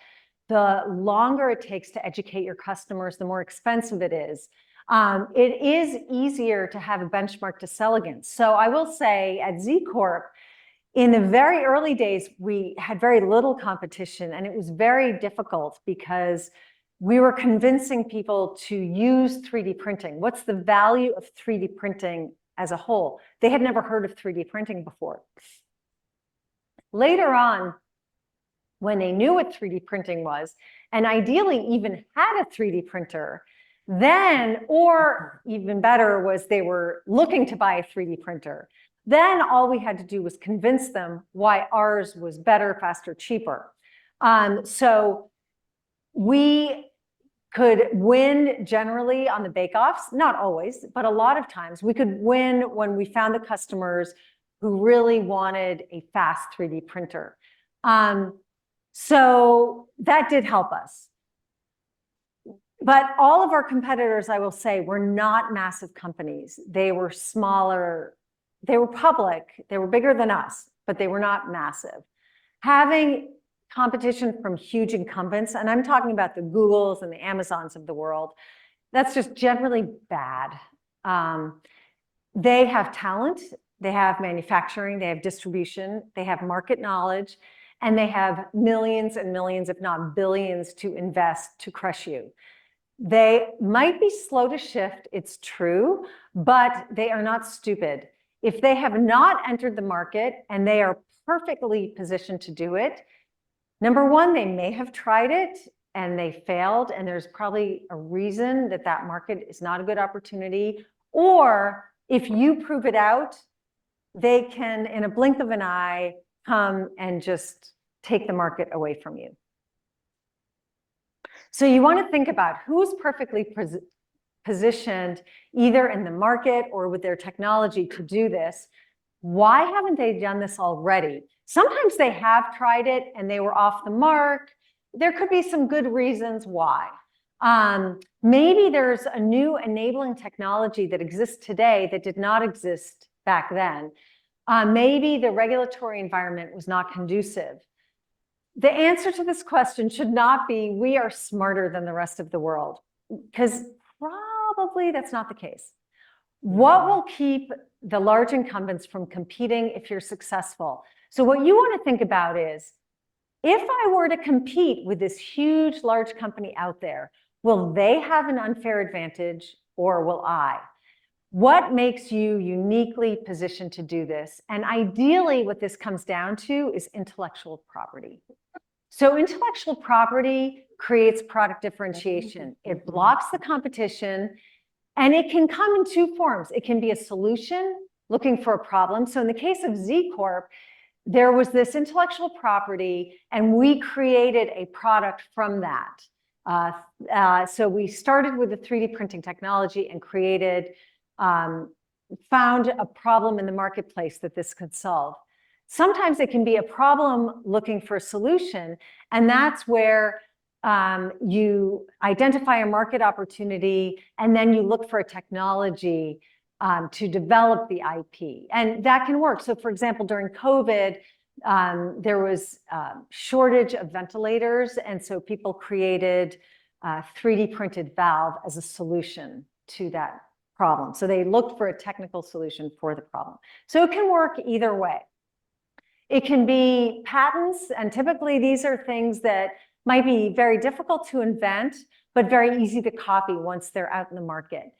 the longer it takes to educate your customers, the more expensive it is. It is easier to have a benchmark to sell against. So I will say at Z Corp, in the very early days, we had very little competition, and it was very difficult because we were convincing people to use 3D printing. What's the value of 3D printing as a whole? They had never heard of 3D printing before. Later on, when they knew what 3D printing was, and ideally even had a 3D printer, then, or even better, was they were looking to buy a 3D printer. Then all we had to do was convince them why ours was better, faster, cheaper. So we could win generally on the bake-offs, not always, but a lot of times. We could win when we found the customers who really wanted a fast 3D printer. So that did help us. But all of our competitors, I will say, were not massive companies. They were smaller. They were public. They were bigger than us, but they were not massive. Having competition from huge incumbents, and I'm talking about the Googles and the Amazons of the world, that's just generally bad. They have talent, they have manufacturing, they have distribution, they have market knowledge, and they have millions and millions, if not billions, to invest to crush you. They might be slow to shift, it's true, but they are not stupid. If they have not entered the market and they are perfectly positioned to do it, number one, they may have tried it and they failed, and there's probably a reason that that market is not a good opportunity. Or if you prove it out, they can, in a blink of an eye, come and just take the market away from you. So you want to think about who's perfectly positioned either in the market or with their technology to do this. Why haven't they done this already? Sometimes they have tried it and they were off the mark. There could be some good reasons why. Maybe there's a new enabling technology that exists today that did not exist back then. Maybe the regulatory environment was not conducive. The answer to this question should not be, we are smarter than the rest of the world, because probably that's not the case. What will keep the large incumbents from competing if you're successful? So what you want to think about is, if I were to compete with this huge, large company out there, will they have an unfair advantage or will I? What makes you uniquely positioned to do this? And ideally, what this comes down to is intellectual property. So intellectual property creates product differentiation. It blocks the competition, and it can come in two forms. It can be a solution looking for a problem. So in the case of Z Corp, there was this intellectual property, and we created a product from that. So we started with the 3D printing technology and created, found a problem in the marketplace that this could solve. Sometimes it can be a problem looking for a solution, and that's where you identify a market opportunity, and then you look for a technology to develop the IP, and that can work. So for example, during COVID, there was a shortage of ventilators, and so people created a 3D printed valve as a solution to that problem. So they looked for a technical solution for the problem. So it can work either way. It can be patents, and typically these are things that might be very difficult to invent, but very easy to copy once they're out in the market.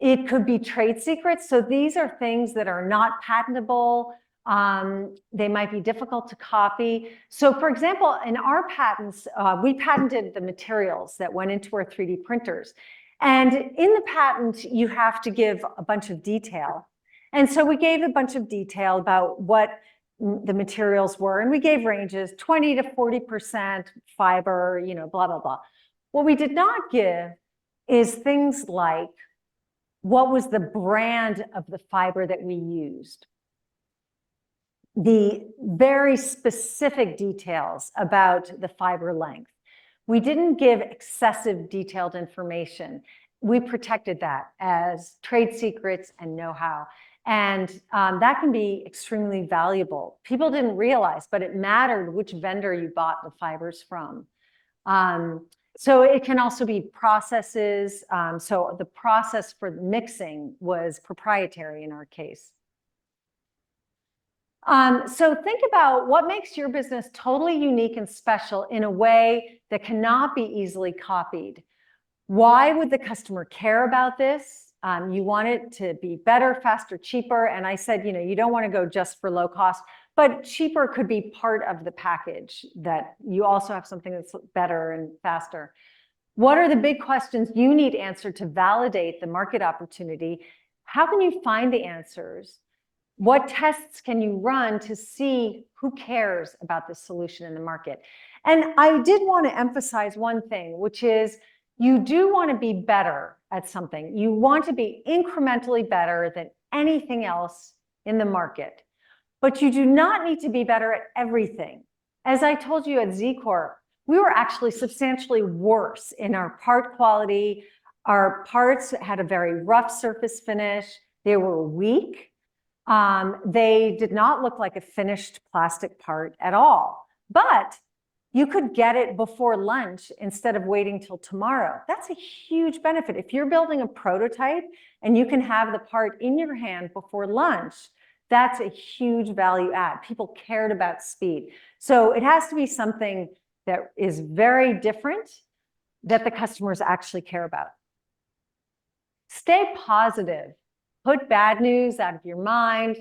It could be trade secrets. So these are things that are not patentable. They might be difficult to copy. So for example, in our patents, we patented the materials that went into our 3D printers. And in the patent, you have to give a bunch of detail. And so we gave a bunch of detail about what the materials were, and we gave ranges, 20 to 40% fiber, blah, blah, blah. What we did not give is things like, what was the brand of the fiber that we used? The very specific details about the fiber length. We didn't give excessive detailed information. We protected that as trade secrets and know-how. And that can be extremely valuable. People didn't realize, but it mattered which vendor you bought the fibers from. So it can also be processes. So the process for mixing was proprietary in our case. So think about what makes your business totally unique and special in a way that cannot be easily copied. Why would the customer care about this? You want it to be better, faster, cheaper. And I said, you don't want to go just for low cost, but cheaper could be part of the package, that you also have something that's better and faster. What are the big questions you need answered to validate the market opportunity? How can you find the answers? What tests can you run to see who cares about this solution in the market? And I did want to emphasize one thing, which is you do want to be better at something. You want to be incrementally better than anything else in the market, but you do not need to be better at everything. As I told you at Z Corp, we were actually substantially worse in our part quality. Our parts had a very rough surface finish. They were weak. They did not look like a finished plastic part at all, but you could get it before lunch instead of waiting till tomorrow. That's a huge benefit. If you're building a prototype and you can have the part in your hand before lunch, that's a huge value add. People cared about speed. So it has to be something that is very different that the customers actually care about. Stay positive. Put bad news out of your mind.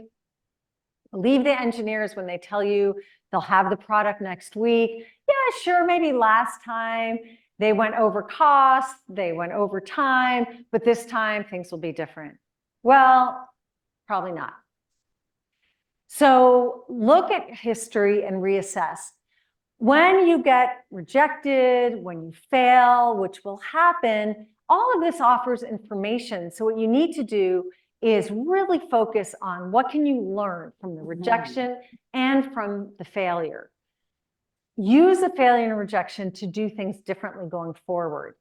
Believe the engineers when they tell you they'll have the product next week. Yeah, sure, maybe last time they went over cost, they went over time, but this time things will be different. Well, probably not. So look at history and reassess. When you get rejected, when you fail, which will happen, all of this offers information. So what you need to do is really focus on what can you learn from the rejection and from the failure. Use the failure and rejection to do things differently going forward.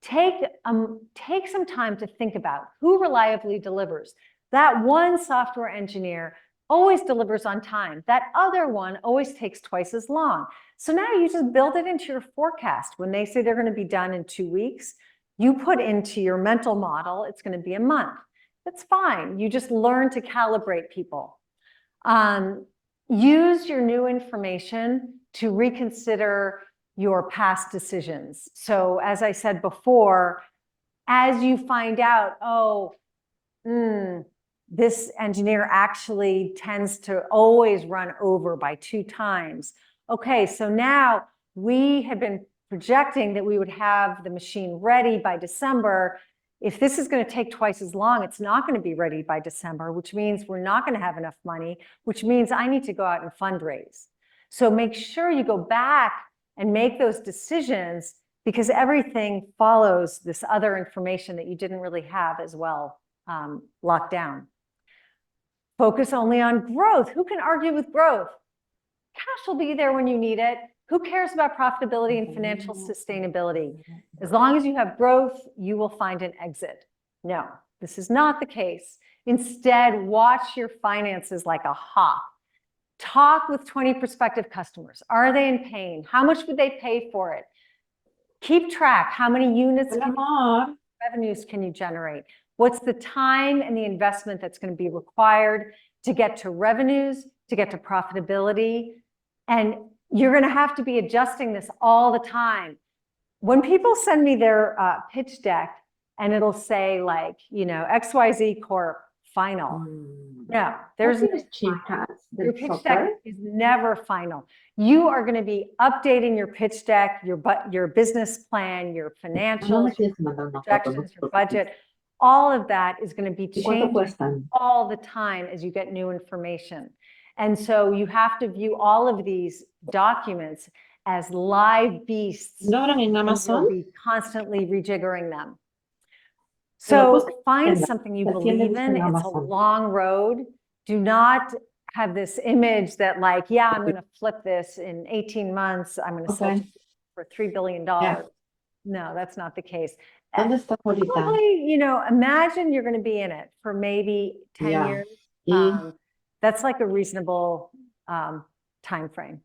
Take some time to think about who reliably delivers. That one software engineer always delivers on time. That other one always takes twice as long. So now you just build it into your forecast. When they say they're going to be done in 2 weeks, you put into your mental model, it's going to be a month. That's fine. You just learn to calibrate people. Use your new information to reconsider your past decisions. So as I said before, as you find out, this engineer actually tends to always run over by 2 times. Okay, so now we had been projecting that we would have the machine ready by December. If this is going to take twice as long, it's not going to be ready by December, which means we're not going to have enough money, which means I need to go out and fundraise. So make sure you go back and make those decisions, because everything follows this other information that you didn't really have as well locked down. Focus only on growth. Who can argue with growth? Cash will be there when you need it. Who cares about profitability and financial sustainability? As long as you have growth, you will find an exit. No, this is not the case. Instead, watch your finances like a hawk. Talk with 20 prospective customers. Are they in pain? How much would they pay for it? Keep track. How many units, revenues can you generate? What's the time and the investment that's going to be required to get to revenues, to get to profitability? And you're going to have to be adjusting this all the time. When people send me their pitch deck and it'll say like, XYZ Corp final. No, there's no final. Your pitch deck is never final. You are going to be updating your pitch deck, your business plan, your financials, your projections, your budget. All of that is going to be changing all the time as you get new information. And so you have to view all of these documents as live beasts. You'll be constantly rejiggering them. So find something you believe in. It's a long road. Do not have this image that like, yeah, I'm going to flip this in 18 months. I'm going to sell it for $3 billion. No, that's not the case. Probably, imagine you're going to be in it for maybe 10 years. That's like a reasonable time frame.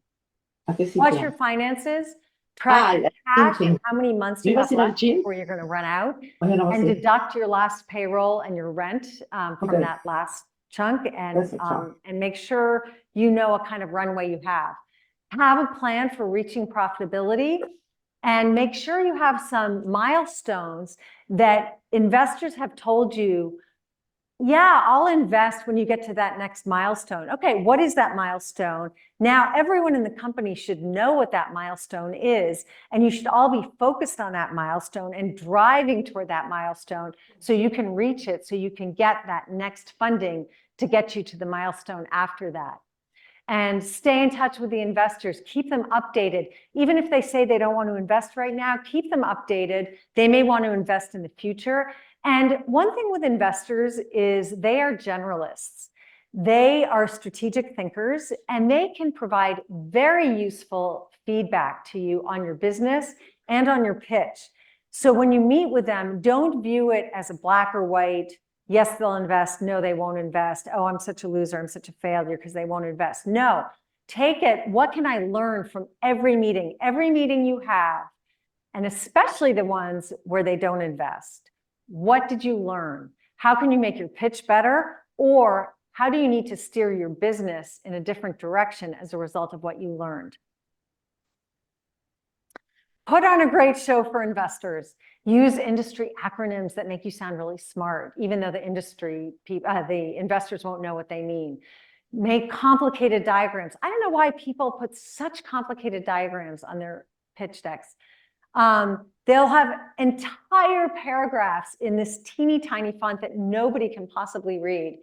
Watch your finances, track cash and how many months you have left before you're going to run out, and deduct your last payroll and your rent from that last chunk, and make sure you know what kind of runway you have. Have a plan for reaching profitability, and make sure you have some milestones that investors have told you, yeah, I'll invest when you get to that next milestone. Okay, what is that milestone? Now, everyone in the company should know what that milestone is, and you should all be focused on that milestone and driving toward that milestone so you can reach it, so you can get that next funding to get you to the milestone after that. And stay in touch with the investors. Keep them updated. Even if they say they don't want to invest right now, keep them updated. They may want to invest in the future. And one thing with investors is they are generalists. They are strategic thinkers, and they can provide very useful feedback to you on your business and on your pitch. So when you meet with them, don't view it as a black or white, yes, they'll invest, no, they won't invest. Oh, I'm such a loser, I'm such a failure because they won't invest. No, take it, what can I learn from every meeting you have, and especially the ones where they don't invest? What did you learn? How can you make your pitch better? Or how do you need to steer your business in a different direction as a result of what you learned? Put on a great show for investors. Use industry acronyms that make you sound really smart, even though the investors won't know what they mean. Make complicated diagrams. I don't know why people put such complicated diagrams on their pitch decks. They'll have entire paragraphs in this teeny tiny font that nobody can possibly read.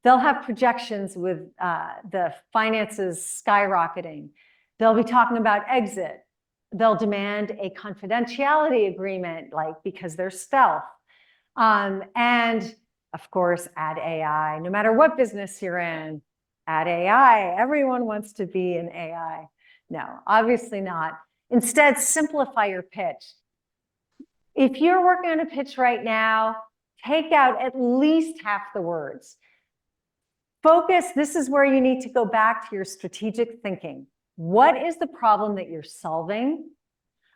They'll have projections with the finances skyrocketing. They'll be talking about exit. They'll demand a confidentiality agreement, like because they're stealth. And of course, add AI. No matter what business you're in, add AI. Everyone wants to be in AI. No, obviously not. Instead, simplify your pitch. If you're working on a pitch right now, take out at least half the words. Focus, this is where you need to go back to your strategic thinking. What is the problem that you're solving?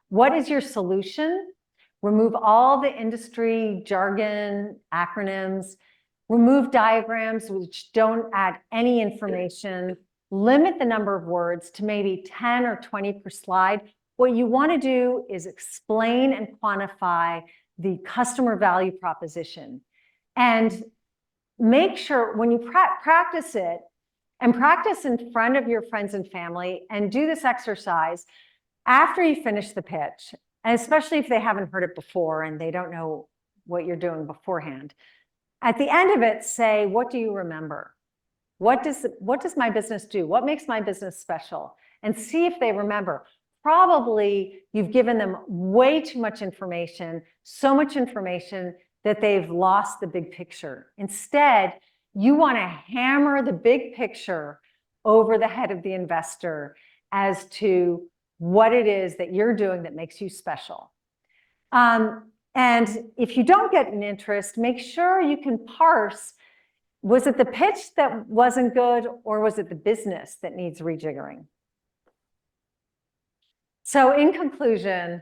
What is your solution? Remove all the industry jargon, acronyms, remove diagrams which don't add any information, limit the number of words to maybe 10 or 20 per slide. What you want to do is explain and quantify the customer value proposition. And make sure when you practice it, and practice in front of your friends and family, and do this exercise after you finish the pitch, and especially if they haven't heard it before and they don't know what you're doing beforehand. At the end of it, say, what do you remember? What does my business do? What makes my business special? And see if they remember. Probably you've given them way too much information, so much information that they've lost the big picture. Instead, you want to hammer the big picture over the head of the investor as to what it is that you're doing that makes you special. And if you don't get an interest, make sure you can parse, was it the pitch that wasn't good, or was it the business that needs rejiggering? So in conclusion,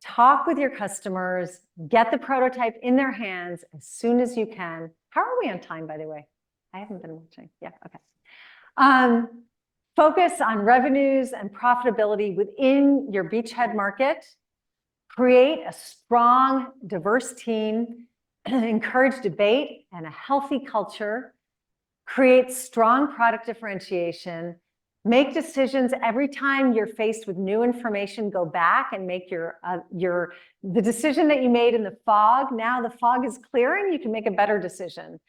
talk with your customers, get the prototype in their hands as soon as you can. How are we on time, by the way? I haven't been watching. Yeah, okay. Focus on revenues and profitability within your beachhead market. Create a strong, diverse team. Encourage debate and a healthy culture. Create strong product differentiation. Make decisions every time you're faced with new information. Go back and make the decision that you made in the fog. Now the fog is clearing. You can make a better decision.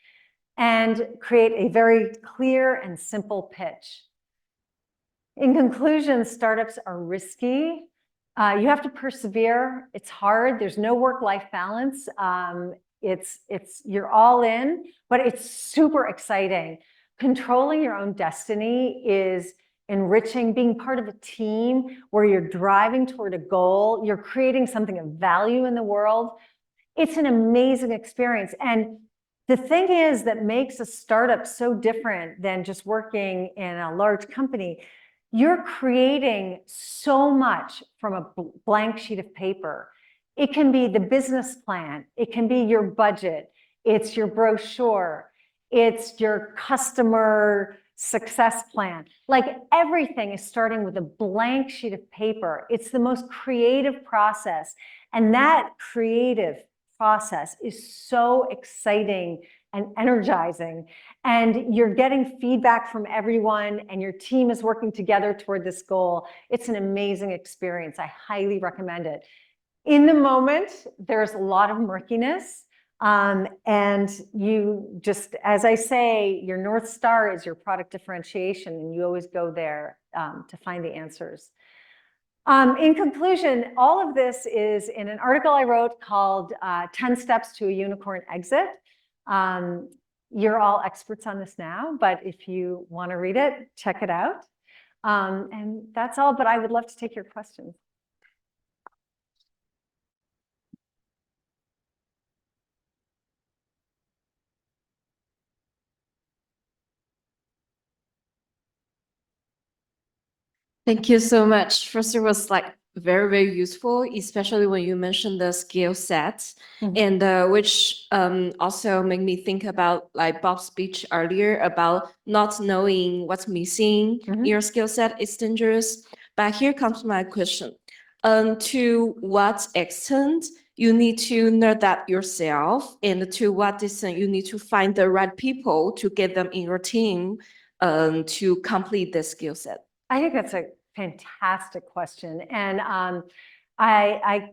And create a very clear and simple pitch. In conclusion, startups are risky. You have to persevere. It's hard. There's no work-life balance. You're all in, but it's super exciting. Controlling your own destiny is enriching, being part of a team where you're driving toward a goal, you're creating something of value in the world. It's an amazing experience. And the thing is that makes a startup so different than just working in a large company, you're creating so much from a blank sheet of paper. It can be the business plan, it can be your budget, it's your brochure, it's your customer success plan. Like everything is starting with a blank sheet of paper. It's the most creative process. And that creative process is so exciting and energizing. And you're getting feedback from everyone and your team is working together toward this goal. It's an amazing experience. I highly recommend it. In the moment, there's a lot of murkiness. And you just, as I say, your North Star is your product differentiation, and you always go there to find the answers. In conclusion, all of this is in an article I wrote called 10 Steps to a Unicorn Exit. you're all experts on this now, but if you want to read it, check it out. And that's all, but I would love to take your questions. Thank you so much. First, it was like very, very useful, especially when you mentioned the skill sets, and which also made me think about like Bob's speech earlier about not knowing what's missing in your skill set is dangerous. But here comes my question. To what extent you need to know that yourself, and to what extent you need to find the right people to get them in your team to complete the skill set? I think that's a fantastic question. And I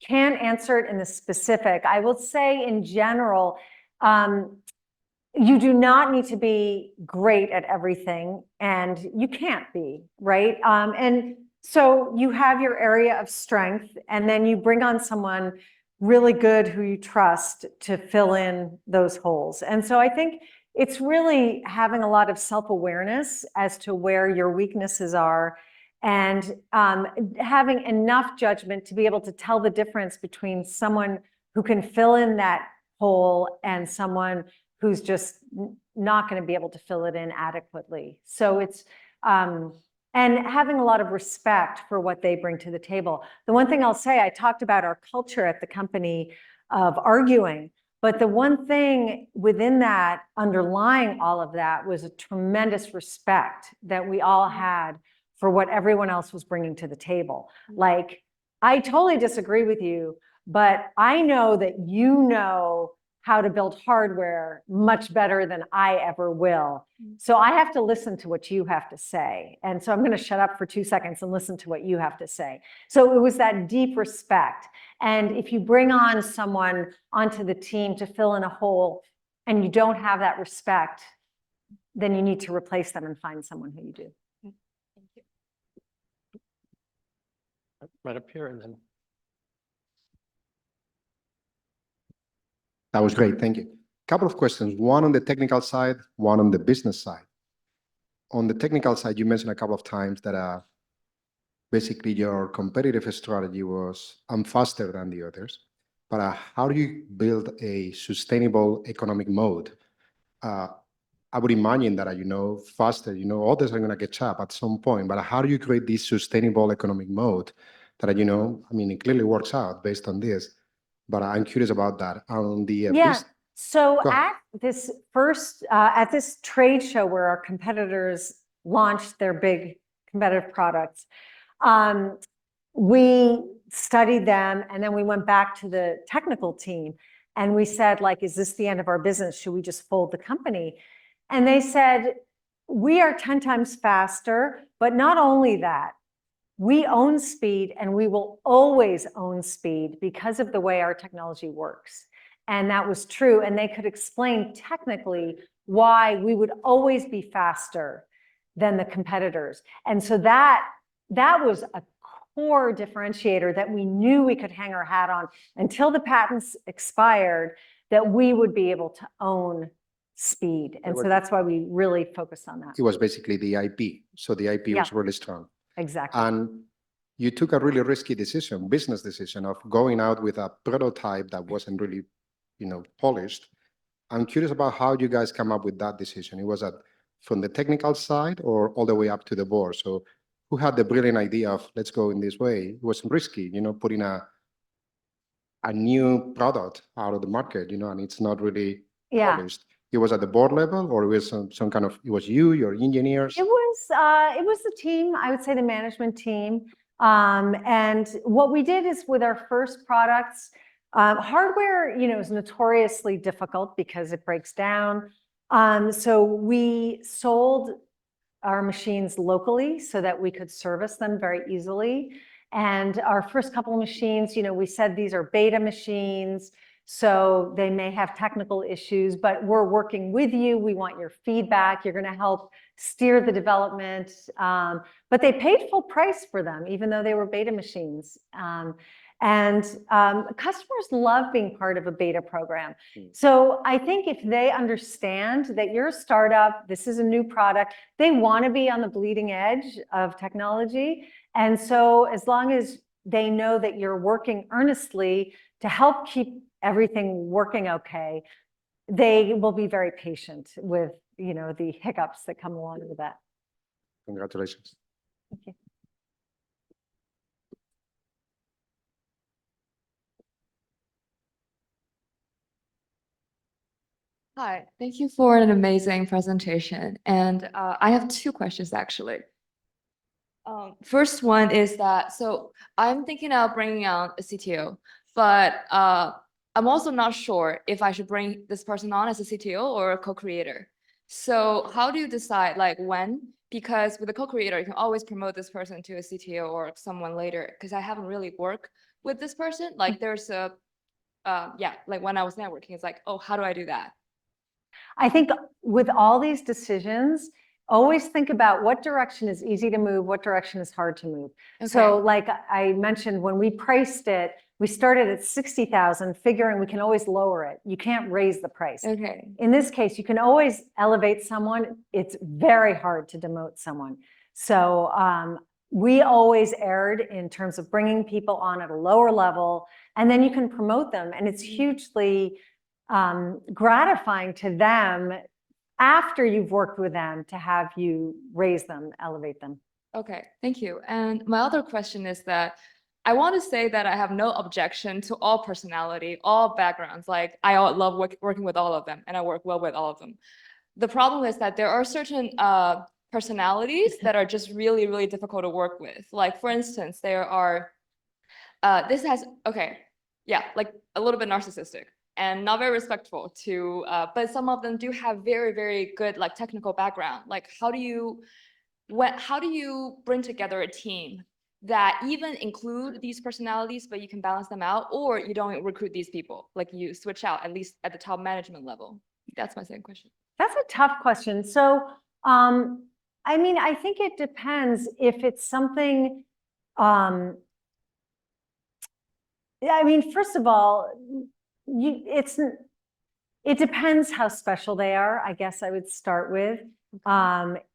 can't answer it in the specific. I will say in general, you do not need to be great at everything, and you can't be, right? And so you have your area of strength, and then you bring on someone really good who you trust to fill in those holes. And so I think it's really having a lot of self-awareness as to where your weaknesses are, and having enough judgment to be able to tell the difference between someone who can fill in that hole and someone who's just not going to be able to fill it in adequately. So it's, and having a lot of respect for what they bring to the table. The one thing I'll say, I talked about our culture at the company of arguing, but the one thing within that, underlying all of that, was a tremendous respect that we all had for what everyone else was bringing to the table. Like, I totally disagree with you, but I know that you know how to build hardware much better than I ever will. So I have to listen to what you have to say. And so I'm going to shut up for 2 seconds and listen to what you have to say. So it was that deep respect. And if you bring on someone onto the team to fill in a hole and you don't have that respect, then you need to replace them and find someone who you do. Thank you. Right up here and then. That was great. Thank you. Couple of questions, one on the technical side, one on the business side. On the technical side, you mentioned a couple of times that basically your competitive strategy was, I'm faster than the others, but how do you build a sustainable economic mode? I would imagine that, faster, others are going to catch up at some point, but how do you create this sustainable economic mode that, it clearly works out based on this, but I'm curious about that. On the So Go ahead. at this trade show where our competitors launched their big competitive products, we studied them, and then we went back to the technical team and we said, like, is this the end of our business? Should we just fold the company? And they said, we are 10 times faster, but not only that, we own speed, and we will always own speed because of the way our technology works. And that was true. And they could explain technically why we would always be faster than the competitors. And so that was a core differentiator that we knew we could hang our hat on until the patents expired, that we would be able to own speed. And so that's why we really focused on that. It was basically the IP. So the IP was really strong. Exactly. And you took a really risky decision, business decision, of going out with a prototype that wasn't really, polished. I'm curious about how you guys come up with that decision. It was from the technical side or all the way up to the board? So who had the brilliant idea of, let's go in this way? It wasn't risky, putting a new product out of the market, and it's not really polished. It was at the board level, or it was some kind of, it was you, your engineers? It was the team, I would say the management team. And what we did is, with our first products, hardware, is notoriously difficult because it breaks down. So we sold our machines locally so that we could service them very easily. And our first couple of machines, we said these are beta machines, so they may have technical issues, but we're working with you. We want your feedback. You're going to help steer the development. But they paid full price for them, even though they were beta machines. And customers love being part of a beta program. So I think if they understand that you're a startup, this is a new product, they want to be on the bleeding edge of technology. And so as long as they know that you're working earnestly to help keep everything working okay, they will be very patient with, you know, the hiccups that come along with that. Congratulations. Thank you. Hi, thank you for an amazing presentation. And I have two questions actually. First one is that, so I'm thinking of bringing on a CTO, but I'm also not sure if I should bring this person on as a CTO or a co-creator. So how do you decide like when? Because with a co-creator, you can always promote this person to a CTO or someone later, because I haven't really worked with this person. Like there's a, yeah, like when I was networking, it's like, oh, how do I do that? I think with all these decisions, always think about what direction is easy to move, what direction is hard to move. So Okay. like I mentioned, when we priced it, we started at 60,000, figuring we can always lower it. You can't raise the price. Okay. In this case, you can always elevate someone. It's very hard to demote someone. So we always erred in terms of bringing people on at a lower level, and then you can promote them. And it's hugely gratifying to them after you've worked with them to have you raise them, elevate them. Okay, thank you. And my other question is that I want to say that I have no objection to all personality, all backgrounds. Like love working with all of them, and I work well with all of them. The problem is that there are certain personalities that are just really, really difficult to work with. Like for instance, there are, like a little bit narcissistic and not very respectful to, but some of them do have very, very good like technical background. Like how do you bring together a team that even include these personalities, but you can balance them out, or you don't recruit these people, like you switch out at least at the top management level? That's my second question. That's a tough question. So, I mean, I think it depends if it's something, I mean, first of all, it depends how special they are, I guess I would start with.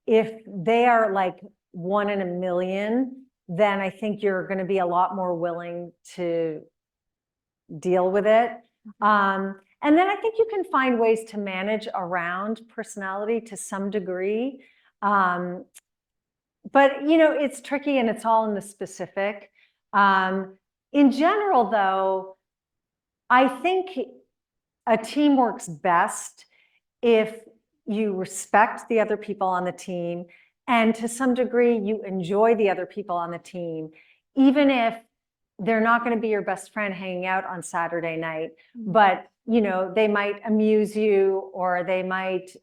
If they are like 1 in a million, then I think you're going to be a lot more willing to deal with it. And then I think you can find ways to manage around personality to some degree. But, you know, it's tricky and it's all in the specific. In general, though, I think a team works best if you respect the other people on the team, and to some degree, you enjoy the other people on the team, even if they're not going to be your best friend hanging out on Saturday night, but you know, they might amuse you, or they might,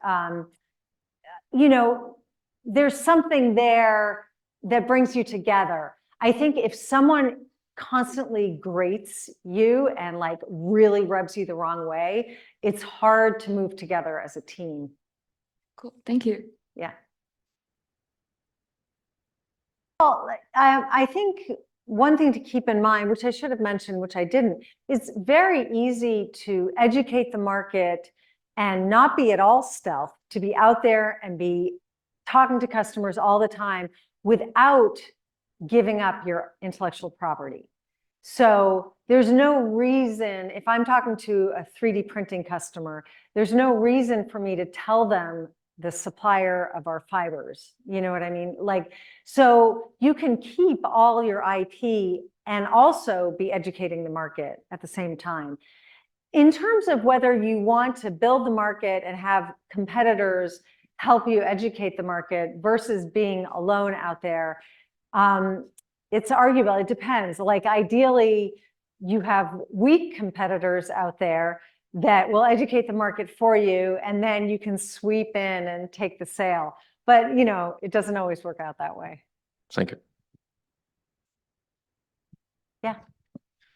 you know, there's something there that brings you together. I think if someone constantly grates you and like really rubs you the wrong way, it's hard to move together as a team. Cool, thank you. Yeah. Well, I think one thing to keep in mind, which I should have mentioned, which I didn't, it's very easy to educate the market and not be at all stealth, to be out there and be talking to customers all the time without giving up your intellectual property. So there's no reason, if I'm talking to a 3D printing customer, there's no reason for me to tell them the supplier of our fibers. You know what I mean? Like, so you can keep all your IP and also be educating the market at the same time. In terms of whether you want to build the market and have competitors help you educate the market versus being alone out there, it's arguable. It depends. Like ideally, you have weak competitors out there that will educate the market for you, and then you can sweep in and take the sale. But you know, it doesn't always work out that way. Thank you. Yeah.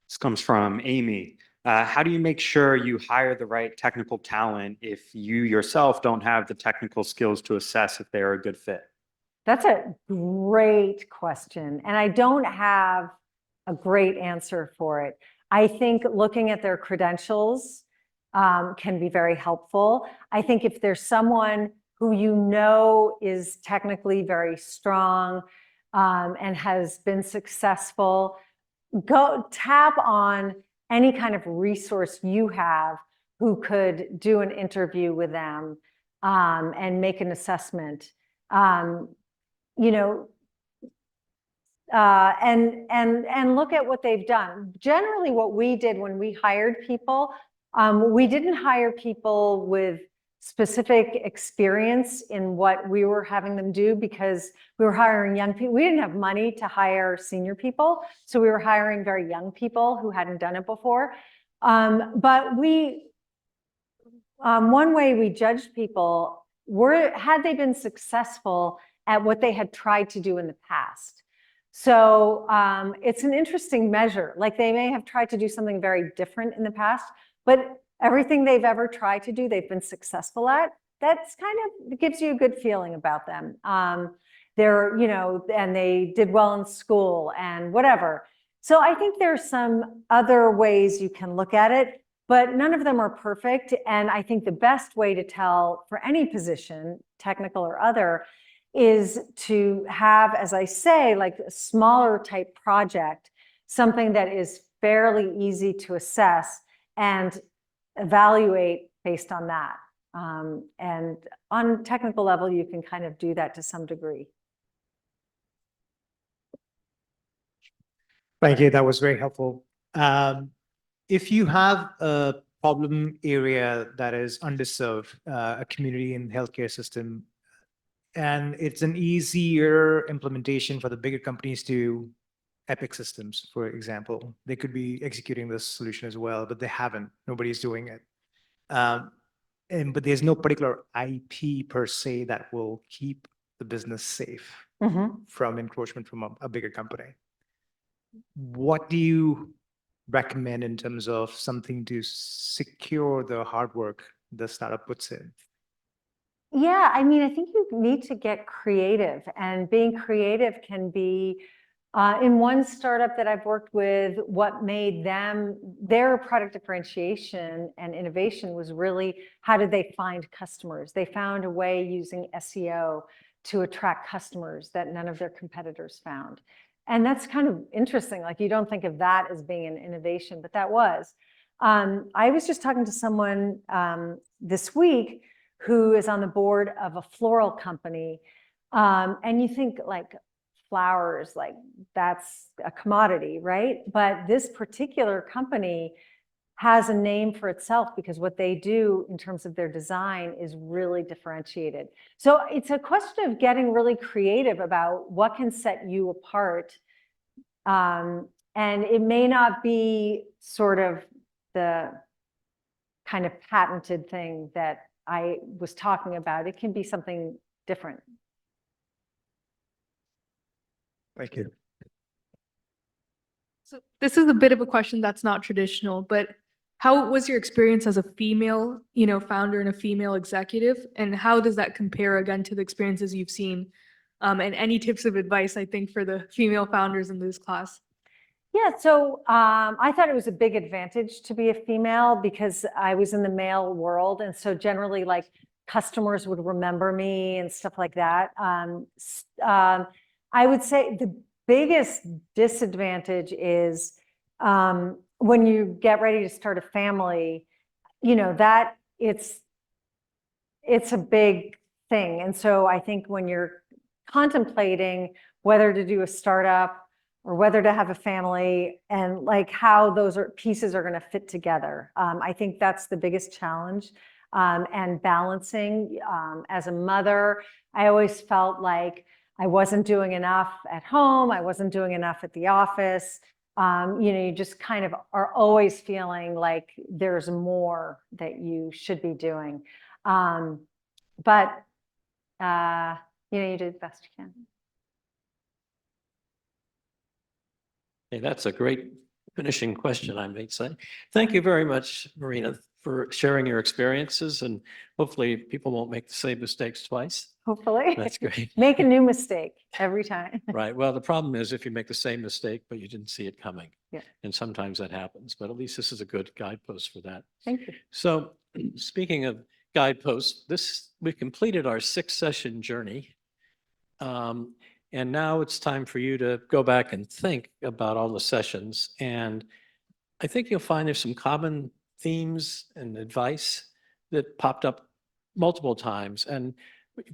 This comes from Amy. How do you make sure you hire the right technical talent if you yourself don't have the technical skills to assess if they're a good fit? That's a great question. And I don't have a great answer for it. I think looking at their credentials can be very helpful. I think if there's someone who you know is technically very strong and has been successful, go tap on any kind of resource you have who could do an interview with them and make an assessment. You know, and look at what they've done. Generally, what we did when we hired people, we didn't hire people with specific experience in what we were having them do because we were hiring young people. We didn't have money to hire senior people, so we were hiring very young people who hadn't done it before. But one way we judged people had they been successful at what they had tried to do in the past. So it's an interesting measure. Like they may have tried to do something very different in the past, but everything they've ever tried to do, they've been successful at. That's kind of, it gives you a good feeling about them. They're, you know, and they did well in school and whatever. So I think there's some other ways you can look at it, but none of them are perfect. And I think the best way to tell for any position, technical or other, is to have, as I say, like a smaller type project, something that is fairly easy to assess and evaluate based on that. And on technical level, you can kind of do that to some degree. Thank you. That was very helpful. If you have a problem area that is underserved, a community in the healthcare system, and it's an easier implementation for the bigger companies to Epic systems, for example. They could be executing this solution as well, but they haven't. Nobody's doing it. But there's no particular IP per se that will keep the business safe from encroachment from a bigger company. What do you recommend in terms of something to secure the hard work the startup puts in? Yeah, I mean, I think you need to get creative, and being creative can be, in one startup that I've worked with, what made them, their product differentiation and innovation was really, how did they find customers? They found a way using SEO to attract customers that none of their competitors found. And that's kind of interesting. Like, you don't think of that as being an innovation, but that was. I was just talking to someone this week who is on the board of a floral company. And you think like flowers, like that's a commodity, right? But this particular company has a name for itself because what they do in terms of their design is really differentiated. So it's a question of getting really creative about what can set you apart. And it may not be sort of the kind of patented thing that I was talking about. It can be something different. Thank you. So this is a bit of a question that's not traditional, but how was your experience as a female, founder and a female executive? And how does that compare again to the experiences you've seen? And any tips of advice, I think, for the female founders in this class? Yeah, so I thought it was a big advantage to be a female because I was in the male world. And so generally, like, customers would remember me and stuff like that. I would say the biggest disadvantage is when you get ready to start a family, that it's a big thing. And so I think when you're contemplating whether to do a startup or whether to have a family and like how those pieces are going to fit together, I think that's the biggest challenge. And balancing as a mother, I always felt like I wasn't doing enough at home. I wasn't doing enough at the office. You just kind of are always feeling like there's more that you should be doing. But you do the best you can. Okay, that's a great finishing question, I may say. Thank you very much, Marina, for sharing your experiences, and hopefully people won't make the same mistakes twice. hopefully. That's great. Make a new mistake every time. Right. Well, the problem is if you make the same mistake, but you didn't see it coming. Yeah. And sometimes that happens, but at least this is a good guidepost for that. Thank you. So speaking of guideposts, we've completed our 6-session journey. And now it's time for you to go back and think about all the sessions. And I think you'll find there's some common themes and advice that popped up multiple times. And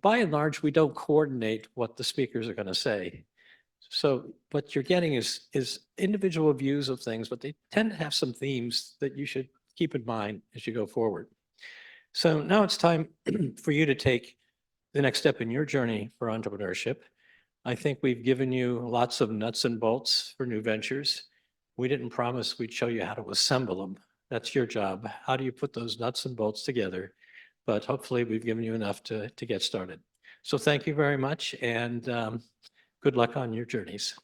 by and large, we don't coordinate what the speakers are going to say. So what you're getting is individual views of things, but they tend to have some themes that you should keep in mind as you go forward. So now it's time for you to take the next step in your journey for entrepreneurship. I think we've given you lots of nuts and bolts for new ventures. We didn't promise we'd show you how to assemble them. That's your job. How do you put those nuts and bolts together? But hopefully we've given you enough to get started. So thank you very much, and good luck on your journeys.